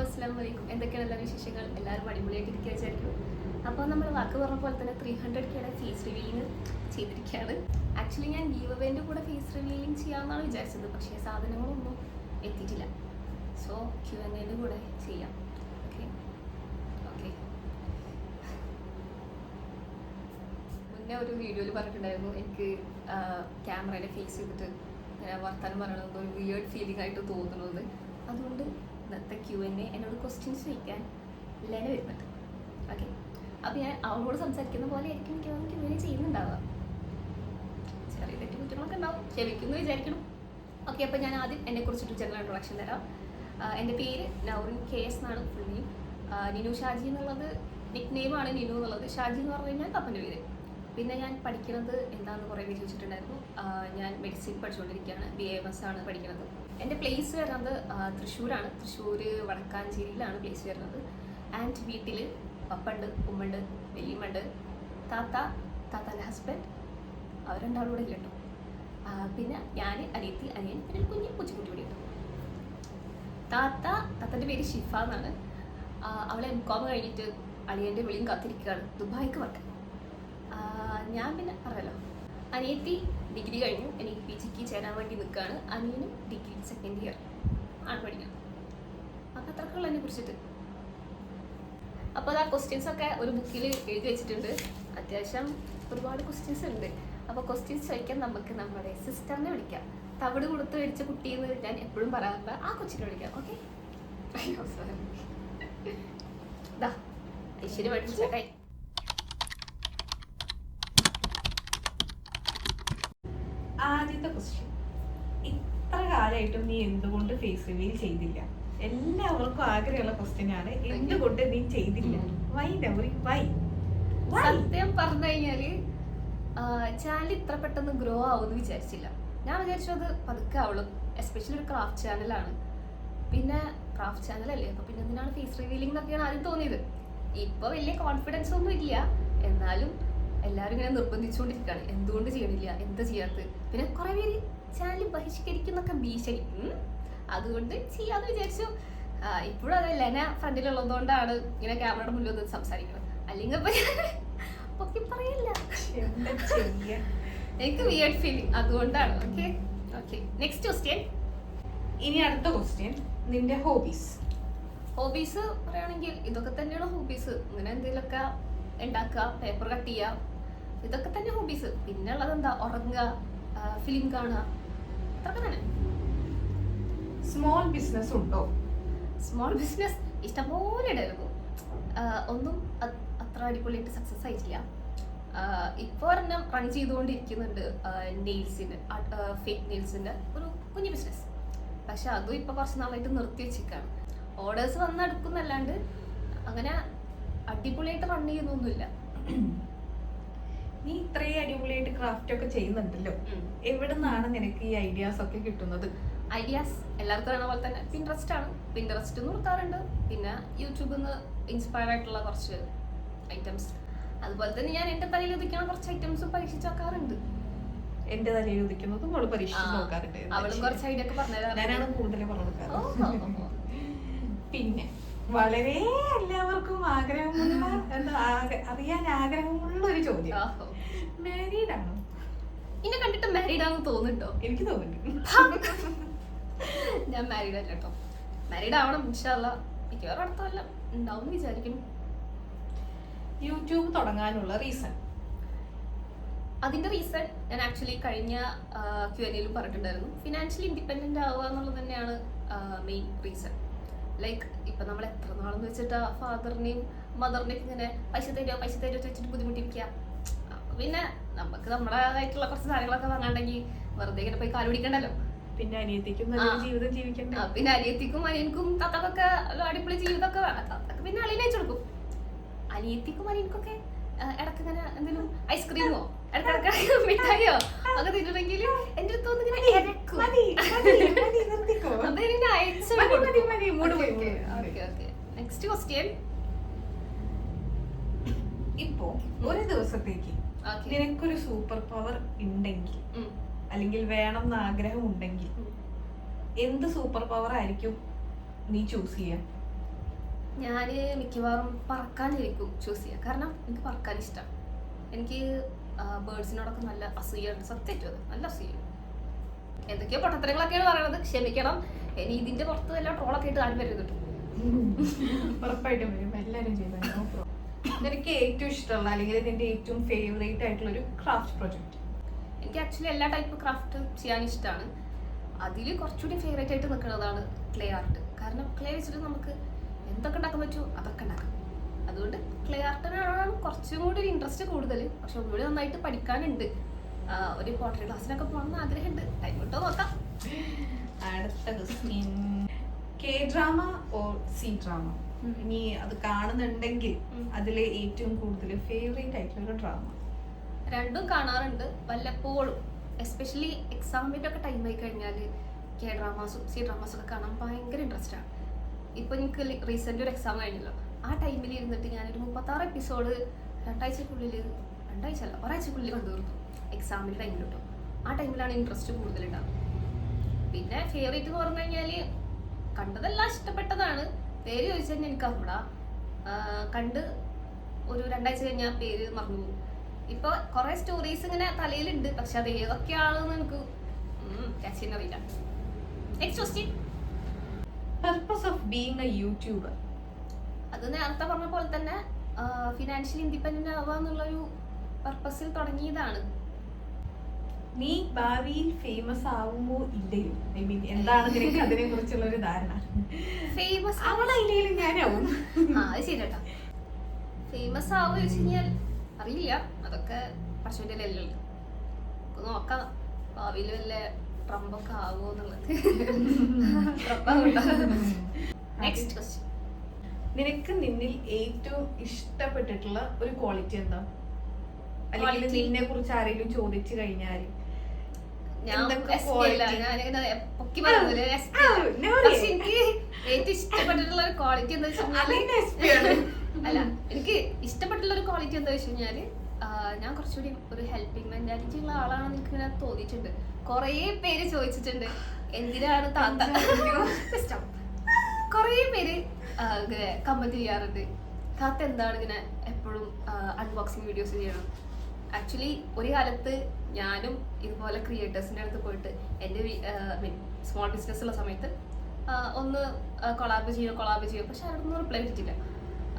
അസ്സലാമു അലൈക്കും. എന്തൊക്കെയാണ് എല്ലാ വിശേഷങ്ങൾ? എല്ലാവരും അടിപൊളിയായിട്ട് ഇരിക്കുക വിചാരിക്കും. അപ്പോൾ നമ്മൾ വാക്ക് പറഞ്ഞ പോലെ തന്നെ 300Kയുടെ ഫേസ് റിവീലിങ് ചെയ്തിരിക്കുകയാണ്. ആക്ച്വലി ഞാൻ ഗീവ് അവേൻ്റെ കൂടെ ഫേസ് റിവീലിങ് ചെയ്യാമെന്നാണ് വിചാരിച്ചത്, പക്ഷേ സാധനങ്ങളൊന്നും എത്തിയിട്ടില്ല. സോ Q&Aൻ്റെ കൂടെ ചെയ്യാം. ഓക്കെ ഓക്കെ മുന്നേ ഒരു വീഡിയോയിൽ പറഞ്ഞിട്ടുണ്ടായിരുന്നു എനിക്ക് ക്യാമറയുടെ ഫേസ് ചെയ്തിട്ട് വർത്താനം പറയണത് ഒരു വിയേർഡ് ഫീലിംഗ് ആയിട്ട് തോന്നുന്നത്. അതുകൊണ്ട് ഇന്നത്തെ Q&A എന്നോട് ക്വസ്റ്റ്യൻസ് ചോദിക്കാൻ ലെന വരുന്നുണ്ട്. ഓക്കെ, അപ്പോൾ ഞാൻ അവളോട് സംസാരിക്കുന്ന പോലെ ആയിരിക്കും എനിക്ക് Q&A ചെയ്യുന്നുണ്ടാവുക. ചെറിയ തെറ്റുകുറ്റങ്ങളൊക്കെ ഉണ്ടാവും, ക്ഷമിക്കുന്നു വിചാരിക്കണം. ഓക്കെ, അപ്പോൾ ഞാൻ ആദ്യം എന്നെക്കുറിച്ചൊരു ജനറൽ ഇൻട്രൊഡക്ഷൻ തരാം. എൻ്റെ പേര് നൗറിൻ KS എന്നാണ് ഫുൾ നെയിം. നിനു ഷാജി എന്നുള്ളത് നിക് നെയിമാണ്. നിനു എന്നുള്ളത്, ഷാജി എന്ന് പറഞ്ഞു കഴിഞ്ഞാൽ പപ്പൻ്റെ പേര്. പിന്നെ ഞാൻ പഠിക്കുന്നത് എന്താണെന്ന് കുറേ പേര് ചോദിച്ചിട്ടുണ്ടായിരുന്നു. ഞാൻ മെഡിസിൻ പഠിച്ചുകൊണ്ടിരിക്കുകയാണ്, BAMS ആണ് പഠിക്കുന്നത്. എൻ്റെ പ്ലേസ് വരുന്നത് തൃശ്ശൂരാണ്. തൃശ്ശൂർ വടക്കാഞ്ചേരിയിലാണ് പ്ലേസ് വരുന്നത്. ആൻഡ് വീട്ടിൽ പപ്പുണ്ട്, ഉമ്മുണ്ട്, വലിയമ്മണ്ട്, താത്താൻ്റെ ഹസ്ബൻഡ്, അവർ രണ്ടാളും കൂടെ ഇല്ല കേട്ടോ. പിന്നെ ഞാൻ, അനിയത്തി, അനിയൻ, പിന്നെ ഒരു കുഞ്ഞു പൂച്ചക്കുട്ടി കൂടി ഉണ്ട്. താത്തൻ്റെ പേര് ഷിഫ എന്നാണ്. അവളെ MCOM കഴിഞ്ഞിട്ട് അളിയൻ്റെ വിളിയും കാത്തിരിക്കുകയാണ് ദുബായിക്ക് വർക്ക്. ഞാൻ പിന്നെ അറിയാലോ, അനിയത്തി ഡിഗ്രി കഴിഞ്ഞു, എനിക്ക് PGക്ക് ചേരാൻ വേണ്ടി നിൽക്കുകയാണ്. അനിയനും ഡിഗ്രി സെക്കൻഡ് ഇയർ ആണ് പഠിക്കുന്നത്. അപ്പം അത്രക്കുള്ള എന്നെ കുറിച്ചിട്ട്. അപ്പോൾ അത് ആ ക്വസ്റ്റ്യൻസൊക്കെ ഒരു ബുക്കിൽ എഴുതി വെച്ചിട്ടുണ്ട്. അത്യാവശ്യം ഒരുപാട് ക്വസ്റ്റ്യൻസ് ഉണ്ട്. അപ്പോൾ ക്വസ്റ്റ്യൻസ് ചോദിക്കാൻ നമുക്ക് നമ്മുടെ സിസ്റ്ററിനെ വിളിക്കാം. തവിട് കൊടുത്ത് മേടിച്ച കുട്ടിയെന്ന് ഞാൻ എപ്പോഴും പറയാറുണ്ട്, ആ കൊച്ചിനെ വിളിക്കാം. ഓക്കെ, ഐശ്വര്യമായിട്ട് ചേട്ടായി. ആദ്യത്തെ ക്വസ്റ്റ്യൻ, ഇത്ര കാലമായിട്ടും നീ എന്തുകൊണ്ട് ഫേസ് റിവീൽ ചെയ്തില്ല? എല്ലാവർക്കും ആഗ്രഹമുള്ള ക്വസ്റ്റ്യൻ ആണ്, എന്തുകൊണ്ട് നീ ചെയ്തില്ല? വൈ നൗറി, വൈ? സത്യം പറഞ്ഞു കഴിഞ്ഞാല് ചാനൽ ഇത്ര പെട്ടെന്ന് ഗ്രോ ആവുമെന്ന് വിചാരിച്ചില്ല. ഞാൻ വിചാരിച്ചു അത് പതുക്കെ ആവുള്ളൂ. എസ്പെഷ്യലി ഒരു ക്രാഫ്റ്റ് ചാനലാണ്. പിന്നെ ക്രാഫ്റ്റ് ചാനലല്ലേ, അപ്പൊ പിന്നെ എന്തിനാണ് ഫേസ് റിവീലിംഗ് എന്നൊക്കെയാണ് ആദ്യം തോന്നിയത്. ഇപ്പൊ വലിയ കോൺഫിഡൻസ് ഒന്നും ഇല്ല, എന്നാലും എല്ലാവരും ഇങ്ങനെ നിർബന്ധിച്ചുകൊണ്ടിരിക്കുകയാണ്, എന്തുകൊണ്ട് ചെയ്യണില്ല, എന്താ ചെയ്യാത്തത്. പിന്നെ കുറെ പേര് ചാനൽ ബഹിഷ്കരിക്കുന്നൊക്കെ ഭീഷണി. അതുകൊണ്ട് ചെയ്യാന്ന് വിചാരിച്ചു. ഇപ്പോഴും അതെ, ലെന ഫ്രണ്ടിലുള്ളതുകൊണ്ടാണ് ഇങ്ങനെ ക്യാമറയുടെ മുന്നിൽ ഒന്ന് സംസാരിക്കുന്നത്. അല്ലെങ്കിൽ പൊക്കി പറയില്ല, എനിക്ക് വിയേർഡ് ഫീലിംഗ്, അതുകൊണ്ടാണ്. Okay okay, next question. ഇനി അടുത്ത ക്വസ്റ്റ്യൻ, നിന്റെ ഹോബീസ്. ഹോബീസ് പറയുകയാണെങ്കിൽ ഇതൊക്കെ തന്നെയാണ് ഹോബീസ്. ഇങ്ങനെ എന്തെങ്കിലുമൊക്കെ ഉണ്ടാക്കുക, പേപ്പർ കട്ട് ചെയ്യുക, ഇതൊക്കെ തന്നെ ഹോബീസ്. പിന്നെ ഉള്ളത് എന്താ, ഉറങ്ങുക, ഫിലിം കാണുക, ഇതൊക്കെ തന്നെ. സ്മോൾ ബിസിനസ് ഉണ്ടോ? സ്മോൾ ബിസിനസ് ഇഷ്ടംപോലെ ഉണ്ടായിരുന്നു. ഒന്നും അത്ര അടിപൊളിയായിട്ട് സക്സസ് ആയിട്ടില്ല. ഇപ്പോൾ ഒരെണ്ണം റൺ ചെയ്തുകൊണ്ടിരിക്കുന്നുണ്ട്, നെയിൽസിൻ്റെ, ഫേക്ക് നെയിൽസിൻ്റെ ഒരു കുഞ്ഞു ബിസിനസ്. പക്ഷെ അതും ഇപ്പോൾ കുറച്ച് നാളായിട്ട് നിർത്തി വെച്ചിരിക്കുകയാണ്. ഓർഡേഴ്സ് വന്നെടുക്കുന്നല്ലാണ്ട് അങ്ങനെ അടിപൊളിയായിട്ട് റൺ ചെയ്യുന്നൊന്നുമില്ല. നീ ഇത്രയും അടിപൊളിയായിട്ട് ക്രാഫ്റ്റ് ഒക്കെ ചെയ്യുന്നുണ്ടല്ലോ, എവിടെ നിന്നാണ് നിനക്ക് ഈ ഐഡിയാസ് ഒക്കെ കിട്ടുന്നത്? ഐഡിയാസ് എല്ലാവർക്കും അറിയണ പോലെ തന്നെ പിൻട്രസ്റ്റ് ആണ്. പിൻട്രസ്റ്റ് നിർത്താറുണ്ട്. പിന്നെ യൂട്യൂബിൽ നിന്ന് ഇൻസ്പയർ ആയിട്ടുള്ള കുറച്ച് ഐറ്റംസ്, അതുപോലെ തന്നെ ഞാൻ എൻ്റെ തലയിൽ ഉദിക്കുന്ന കുറച്ച് ഐറ്റംസും പരീക്ഷിച്ച് നോക്കാറുണ്ട്. എന്റെ തലയിൽ ഉദിക്കുന്നതും അവള് പരീക്ഷിച്ച് നോക്കാറുണ്ട്. അവളും കുറച്ച് ഐഡിയ ഒക്കെ ഞാനാണ് കൂടുതൽ പറഞ്ഞു. പിന്നെ വളരെ എല്ലാവർക്കും ആഗ്രഹമുള്ള, അറിയാൻ ആഗ്രഹമുള്ള ഒരു ചോദ്യം, മാരീഡ് ആണോ? എന്നെ കണ്ടിട്ട് മാരീഡ് ആണെന്ന് തോന്നുന്നുണ്ടോ? എനിക്ക് തോന്നുന്നു. ഞാൻ മാരീഡ് അല്ല കേട്ടോ. മാരീഡ് ആവണം ഇൻഷാ അല്ലാഹ്. മിക്കവാറും അടുത്ത കൊല്ലം ഉണ്ടാവും വിചാരിക്കുന്നു. യൂട്യൂബ് തുടങ്ങാനുള്ള റീസൺ? അതിന്റെ റീസൺ ഞാൻ ആക്ച്വലി കഴിഞ്ഞ Q&Aയിലും പറഞ്ഞിട്ടുണ്ടായിരുന്നു. ഫിനാൻഷ്യലി ഇൻഡിപെൻഡന്റ് ആവുക എന്നുള്ളത് തന്നെയാണ് മെയിൻ റീസൺ. ലൈക്ക് ഇപ്പൊ നമ്മൾ എത്ര നാളെന്ന് വെച്ചിട്ട് ഫാദറിനെയും മദറിനെയും ഇങ്ങനെ പൈസ തരുമോ ചോദിച്ചിട്ട് ബുദ്ധിമുട്ടിരിക്കുക. പിന്നെ നമുക്ക് നമ്മുടേതായിട്ടുള്ള കുറച്ച് സാധനങ്ങളൊക്കെ വാങ്ങാണ്ടെങ്കിൽ വെറുതെ ഇങ്ങനെ പോയി കാല് പിടിക്കണ്ടല്ലോ. പിന്നെ അനിയത്തിക്കും നല്ല ജീവിതം ജീവിക്കണ്ട. പിന്നെ അനിയത്തിക്കും അനിയൻക്കും തത്തക്കൊക്കെ അടിപൊളി ജീവിതമൊക്കെ വേണം. തത്തക്ക് പിന്നെ അളിയനെ അയച്ചു കൊടുക്കും. അനിയത്തിക്കും അനിയൻക്കൊക്കെ ഇടയ്ക്ക് ഇങ്ങനെ എന്തെങ്കിലും ഐസ്ക്രീമോ ഇടയ്ക്കിടയ്ക്ക് മിഠായിയോ ഒക്കെ തിന്നിട്ടുണ്ടെങ്കിൽ എൻ്റെ അടുത്ത് വന്ന് ഇങ്ങനെ ഇരക്കും. അതെന്നെ അയച്ചു. Next question. ഇപ്പോ ഒരു ദിവസത്തേക്ക് നിനക്കൊരു സൂപ്പർ പവർ ഉണ്ടെങ്കിൽ, അല്ലെങ്കിൽ വേണം എന്ന് ആഗ്രഹം ഉണ്ടെങ്കിൽ, എന്ത് സൂപ്പർ പവർ ആയിരിക്കും നീ ചൂസ് ചെയ്യാം? ഞാൻ മിക്കവാറും പറക്കാനായിരിക്കും ചൂസ് ചെയ്യുക. കാരണം എനിക്ക് പറക്കാൻ ഇഷ്ടമാണ്. എനിക്ക് ബേർഡ്സിനോടൊക്കെ നല്ല അസൂയുണ്ട്, സത്യമായിട്ടും അത് നല്ല അസൂയുണ്ട്. എന്തൊക്കെയോ പൊട്ടത്തരങ്ങളൊക്കെയാണ് പറയണത്, ക്ഷമിക്കണം. ഇനി ഇതിന്റെ പുറത്ത് വല്ല ട്രോളൊക്കെ ആയിട്ട് ആരും വരുന്നുണ്ട്. ഉറപ്പായിട്ടും വരും, എല്ലാവരും ചെയ്തു. നിനക്ക് ഏറ്റവും ഇഷ്ടമുള്ള അല്ലെങ്കിൽ നിന്റെ ഏറ്റവും ഫേവറേറ്റ് ആയിട്ടുള്ള ഒരു ക്രാഫ്റ്റ് പ്രൊജക്ട്? എനിക്ക് ആക്ച്വലി എല്ലാ ടൈപ്പ് ക്രാഫ്റ്റ് ചെയ്യാൻ ഇഷ്ടമാണ്. അതിൽ കുറച്ചുകൂടി ഫേവറേറ്റ് ആയിട്ട് നിൽക്കുന്നതാണ് ക്ലേ ആർട്ട്. കാരണം ക്ലേ വെച്ചിട്ട് നമുക്ക് എന്തൊക്കെ ഉണ്ടാക്കാൻ പറ്റുമോ അതൊക്കെ ഉണ്ടാക്കാം. അതുകൊണ്ട് ക്ലേ ആർട്ടിനാണ് കുറച്ചും കൂടി ഒരു ഇൻട്രസ്റ്റ് കൂടുതൽ. പക്ഷെ ഒന്നുകൂടി നന്നായിട്ട് പഠിക്കാനുണ്ട്. ഒരു പോട്ടറി ക്ലാസ്സിനൊക്കെ പോകണമെന്ന് ആഗ്രഹമുണ്ട്. ടൈം കിട്ടോ നോക്കാം. അടുത്ത question, K drama or C drama? ഇനി അത് കാണുന്നുണ്ടെങ്കിൽ അതിലെ ഏറ്റവും കൂടുതൽ ഫേവറേറ്റ് ആയിട്ടുള്ള ഡ്രാമ? രണ്ടും കാണാറുണ്ട് വല്ലപ്പോഴും. എസ്പെഷ്യലി എക്സാമിൻ്റെ ഒക്കെ ടൈം ആയി കഴിഞ്ഞാൽ കെ ഡ്രാമാസും സി ഡ്രാമാസും ഒക്കെ കാണാൻ ഭയങ്കര ഇൻട്രസ്റ്റ് ആണ്. ഇപ്പോൾ എനിക്ക് റീസെൻ്റ് ഒരു എക്സാം കഴിഞ്ഞല്ലോ. ആ ടൈമിൽ ഇരുന്നിട്ട് ഞാനൊരു 36 എപ്പിസോഡ് ഒരാഴ്ചക്കുള്ളിൽ കണ്ടു തീർത്തു. എക്സാമിൻ്റെ ടൈമിൽ കേട്ടോ. ആ ടൈമിലാണ് ഇൻട്രസ്റ്റ് കൂടുതലുണ്ടാകും. പിന്നെ ഫേവറേറ്റ് എന്ന് പറഞ്ഞു കഴിഞ്ഞാൽ കണ്ടതെല്ലാം ഇഷ്ടപ്പെട്ടതാണ്. പേര് ചോദിച്ചു കഴിഞ്ഞാൽ എനിക്ക് അറിഞ്ഞൂടാ. കണ്ട് ഒരു 2 ആഴ്ച കഴിഞ്ഞാൽ പേര് മറന്നു പോകും. ഇപ്പൊ കുറെ സ്റ്റോറീസ് ഇങ്ങനെ തലയിലുണ്ട്, പക്ഷെ അത് ഏതൊക്കെയാണെന്ന് എനിക്ക് അറിയില്ല. Next question, purpose of being A YouTuber? അത് നേരത്തെ പറഞ്ഞ പോലെ തന്നെ ഫിനാൻഷ്യലി ഇൻഡിപെൻഡന്റ് ആവുക എന്നുള്ളൊരു പർപ്പസിൽ തുടങ്ങിയതാണ്. നീ ഭാവിയിൽ ഫേമസ് ആവുമോ ഇല്ലയോ? ഐ മീൻ എന്താണ് നിനക്ക് അതിനെ കുറിച്ചുള്ള ഒരു ധാരണ? ഫേമസ് അവളായില്ലേലും ഞാനാവും. അത് ശരിയാട്ടോ. ഫേമസ് ആവുക വെച്ച് കഴിഞ്ഞാൽ അറിയില്ല. അതൊക്കെ പശുവിൻ്റെ അല്ലല്ലോ. നോക്കാം ഭാവിയിൽ വല്ല ട്രംപൊക്കെ ആവുമോ എന്നുള്ളത്. നെക്സ്റ്റ് ക്വസ്റ്റ്യൻ, നിനക്ക് നിന്നിൽ ഏറ്റവും ഇഷ്ടപ്പെട്ടിട്ടുള്ള ഒരു ക്വാളിറ്റി എന്താ? അല്ലെങ്കിൽ നിന്നെ കുറിച്ച് ആരെങ്കിലും ചോദിച്ചു കഴിഞ്ഞാൽ എനിക്ക് ഏറ്റവും ഇഷ്ടപ്പെട്ടിട്ടുള്ള ഒരു ക്വാളിറ്റി എന്താ വെച്ചാൽ അല്ല എനിക്ക് ഇഷ്ടപ്പെട്ടുള്ള ഒരു ക്വാളിറ്റി എന്താ വെച്ച് കഴിഞ്ഞാല് ഞാൻ കുറച്ചുകൂടി ഒരു ഹെൽപ്പിംഗ് മെന്റാലിറ്റി ഉള്ള ആളാണെന്ന് എനിക്ക് ഇങ്ങനെ തോന്നിയിട്ടുണ്ട്. കുറേ പേര് ചോദിച്ചിട്ടുണ്ട് എന്തിനാണ് താത്ത സിസ്റ്റം. കുറേ പേര് ഇങ്ങനെ കമന്റ് ചെയ്യാറുണ്ട്, താത്ത എന്താണ് ഇങ്ങനെ എപ്പോഴും അൺബോക്സിങ് വീഡിയോസ് ചെയ്യണം. ആക്ച്വലി ഒരു കാലത്ത് ഞാനും ഇതുപോലെ ക്രിയേറ്റേഴ്സിൻ്റെ അടുത്ത് പോയിട്ട് എൻ്റെ സ്മോൾ ബിസിനസ് ഉള്ള സമയത്ത് ഒന്ന് കൊളാബ് ചെയ്യും, പക്ഷെ ആരോടൊന്നും റിപ്ലൈ കിട്ടില്ല.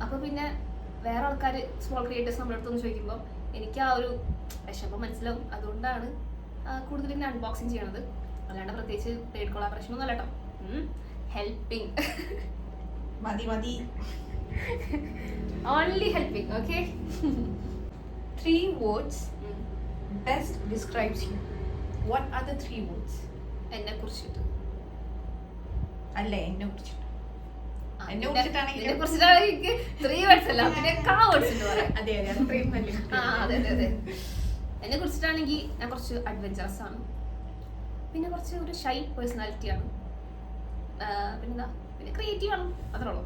അപ്പോൾ പിന്നെ വേറെ ആൾക്കാർ സ്മോൾ ക്രിയേറ്റേഴ്സ് നമ്മുടെ അടുത്തൊന്ന് ചോദിക്കുമ്പോൾ എനിക്ക് ആ ഒരു വിഷമം മനസ്സിലാവും. അതുകൊണ്ടാണ് കൂടുതൽ ഇങ്ങനെ അൺബോക്സിങ് ചെയ്യണത്. അല്ലാണ്ട് പ്രത്യേകിച്ച് പെയ്ഡ് കൊളാബറേഷൻ ഒന്നും അല്ല കേട്ടോ. ഹെൽപ്പിംഗ് മതി only helping. Okay, 3 words best describes you. What are the 3 words? എന്നെ കുറിച്ചിട്ട് അല്ല എന്നെ കുറിച്ചിട്ട്. എന്നെ എന്നെ കുറിച്ചിട്ടാണെങ്കിൽ കുറിച്ചിട്ടാണെങ്കിൽ എനിക്ക് 3 വേർഡ്സ് അല്ല, പിന്നെ വേർഡ്സ് ഉണ്ട് പറയാം. അതെ അത്രയും നല്ല. അതെ. എന്നെ കുറിച്ചിട്ടാണെങ്കിൽ ഞാൻ കുറച്ച് അഡ്വഞ്ചറസ് ആണ്, പിന്നെ കുറച്ച് ഒരു ഷൈ പേഴ്സണാലിറ്റിയാണ്, പിന്നെ ക്രിയേറ്റീവ് ആണ്. അത്രേ ഉള്ളൂ.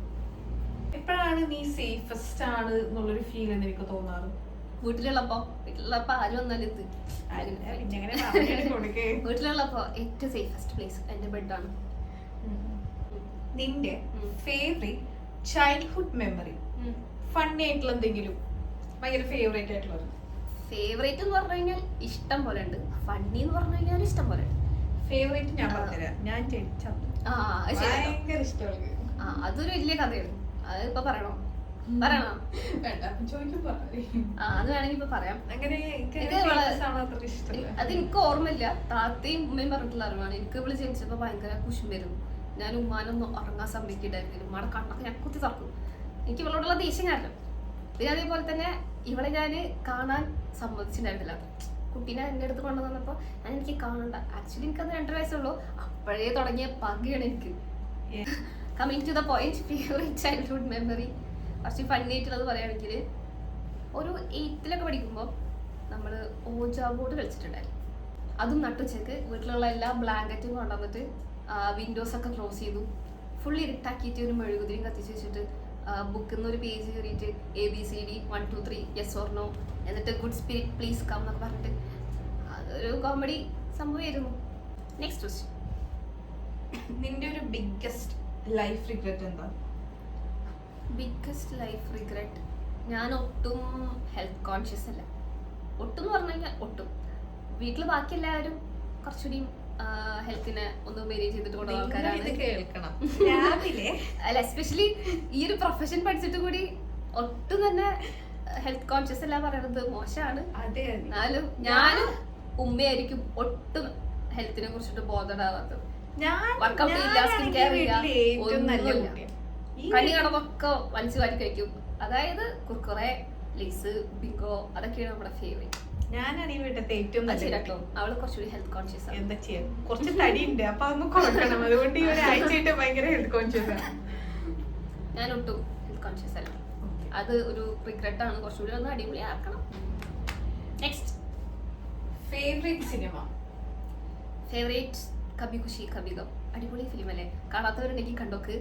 എപ്പോഴാണ് നീ സേഫസ്റ്റ് ആണ് എന്നുള്ളൊരു ഫീൽ എന്ന് എനിക്ക് തോന്നാറ്? വീട്ടിലുള്ളപ്പോ ആരും വന്നാലും വീട്ടിലുള്ളപ്പോ ഏറ്റവും സേഫസ്റ്റ് പ്ലേസ് എന്റെ ബെഡാണ്. നിന്റെ ഫേവറേറ്റ് ചൈൽഡ്ഹുഡ് മെമ്മറി, ഫണ്ണി ആയിട്ടുള്ള എന്തെങ്കിലും ഭയങ്കര ഫേവറേറ്റ് ആയിട്ടുള്ളത്? ഫേവറേറ്റ് എന്ന് പറഞ്ഞു കഴിഞ്ഞാൽ ഇഷ്ടം പോലെ ഉണ്ട്, ഫണ്ണി എന്ന് പറഞ്ഞു കഴിഞ്ഞാൽ ഇഷ്ടം പോലെ ഉണ്ട്. ഫേവറേറ്റ് ഞാൻ പറഞ്ഞുതരാം. ഞാൻ ഭയങ്കര ഇഷ്ടമുള്ളത് അതൊരു വലിയ കഥയാണ്. അത് ഇപ്പൊ പറയണോ? അത് വേണമെങ്കിൽ ഇപ്പൊ പറയാം. അത് എനിക്ക് ഓർമ്മയില്ല. താത്തയും ഉമ്മയും പറഞ്ഞിട്ടുള്ള അറിവാണ്. എനിക്ക് ഇവള് ജനിച്ചപ്പോ ഭയങ്കര കുശുമ്പായിരുന്നു. ഞാൻ ഉമ്മാനൊന്നും ഉറങ്ങാൻ സമ്മതിക്കില്ലായിരുന്നു. ഉമ്മയുടെ കണ്ണൊക്കെ ഞാൻ കുത്തി തുറക്കും. എനിക്ക് ഇവളോടുള്ള ദേഷ്യം കാരണം. പിന്നെ അതേപോലെ തന്നെ ഇവളെ ഞാൻ കാണാൻ സമ്മതിച്ചിട്ടുണ്ടായിരുന്നില്ല. കുട്ടീനെ എൻ്റെ അടുത്ത് കൊണ്ടുവന്നപ്പോൾ എനിക്ക് കാണണ്ട. ആക്ച്വലി എനിക്കത് 2 വയസ്സുള്ളൂ. അപ്പോഴേ തുടങ്ങിയ പകയാണ് എനിക്ക്. Coming to the point, favourite childhood memory കുറച്ച് ഫണ്ണി ആയിട്ടുള്ളത് പറയുകയാണെങ്കിൽ, ഒരു 8th പഠിക്കുമ്പോൾ നമ്മൾ ഓജാ ബോർഡ് കളിച്ചിട്ടുണ്ടായിരുന്നു. അതും നട്ടുച്ചക്ക് വീട്ടിലുള്ള എല്ലാ ബ്ലാങ്കറ്റും കൊണ്ടുവന്നിട്ട് വിൻഡോസൊക്കെ ക്ലോസ് ചെയ്തു, ഫുൾ ഇരുട്ടാക്കിയിട്ട് ഒരു മെഴുകുതിരിയും കത്തിച്ച് വെച്ചിട്ട് ബുക്കിൽ നിന്ന് ഒരു പേജ് കയറിയിട്ട് ABCD 1 2 3 യെസ് ഓർ നോ, എന്നിട്ട് ഗുഡ് സ്പിരിറ്റ് പ്ലീസ് കം എന്നൊക്കെ പറഞ്ഞിട്ട് അതൊരു കോമഡി സംഭവമായിരുന്നു. നെക്സ്റ്റ് ക്വസ്റ്റ്യൻ, നിന്റെ ഒരു ബിഗ്ഗസ്റ്റ് ലൈഫ് റിഗ്രറ്റ് എന്താ? ബിഗ്ഗസ്റ്റ് ലൈഫ് റിഗ്രറ്റ്, ഞാൻ ഒട്ടും ഹെൽത്ത് കോൺഷ്യസ് അല്ല. ഒട്ടും എന്ന് പറഞ്ഞു കഴിഞ്ഞാൽ ഒട്ടും. വീട്ടിൽ ബാക്കി എല്ലാവരും കുറച്ചുകൂടി ഹെൽത്തിനെ ഒന്ന് മാനേജ് ചെയ്തിട്ട് കൊണ്ടുപോകുന്ന ആൾക്കാരാണ്. കേൾക്കണം രാവിലെ അല്ല, എസ്പെഷ്യലി ഈ ഒരു പ്രൊഫഷൻ പഠിച്ചിട്ട് കൂടി ഒട്ടും തന്നെ ഹെൽത്ത് കോൺഷ്യസ് അല്ല പറയുന്നത് മോശമാണ്. അതെ എന്നാലും ഞാനും ഉമ്മയായിരിക്കും ഒട്ടും ഹെൽത്തിനെ കുറിച്ചിട്ട് ബോധടാവാത്തത്. വർക്കൗട്ട് ഇല്ല, സ്കിൻ കെയർ ഇല്ല, ഒന്നുമില്ല. കണ്ണി കടമൊക്കെ വലിച്ചു വാരി കഴിക്കും. അതായത് കുർക്കുറെ, ലേസ്, ബിങ്കോ അതൊക്കെയാണ് നമ്മുടെ ഫേവറേറ്റ്. ഞാനാണ് ഈ വീട്ടിലത്തെ ഏറ്റവും നല്ല കേട്ടോ. അവള് കുറച്ചുകൂടി ഹെൽത്ത് കോൺഷ്യസ് ആണ്. എന്താ ചെയ്യാ, കുറച്ച് തടിയുണ്ട്, അപ്പൊ അതൊന്നും കൊടുക്കണം. അതുകൊണ്ട് ഈ ഒരാഴ്ചയായിട്ട് ഭയങ്കര ഹെൽത്ത് കോൺഷ്യസ് ആണ്. ഞാൻ ഒട്ടും ഹെൽത്ത് കോൺഷ്യസ് അല്ല. അത് ഒരു റിഗ്രറ്റ് ആണ്. കുറച്ചുകൂടി ഒന്ന് അടിപൊളിയാക്കണം. Next, favourite cinema. Favourite Kabhi Khushi Kabhie Gham. അടിപൊളി ഫിലിം അല്ലേ? കാണാത്തവരുണ്ടെങ്കിൽ കണ്ടോക്ക്.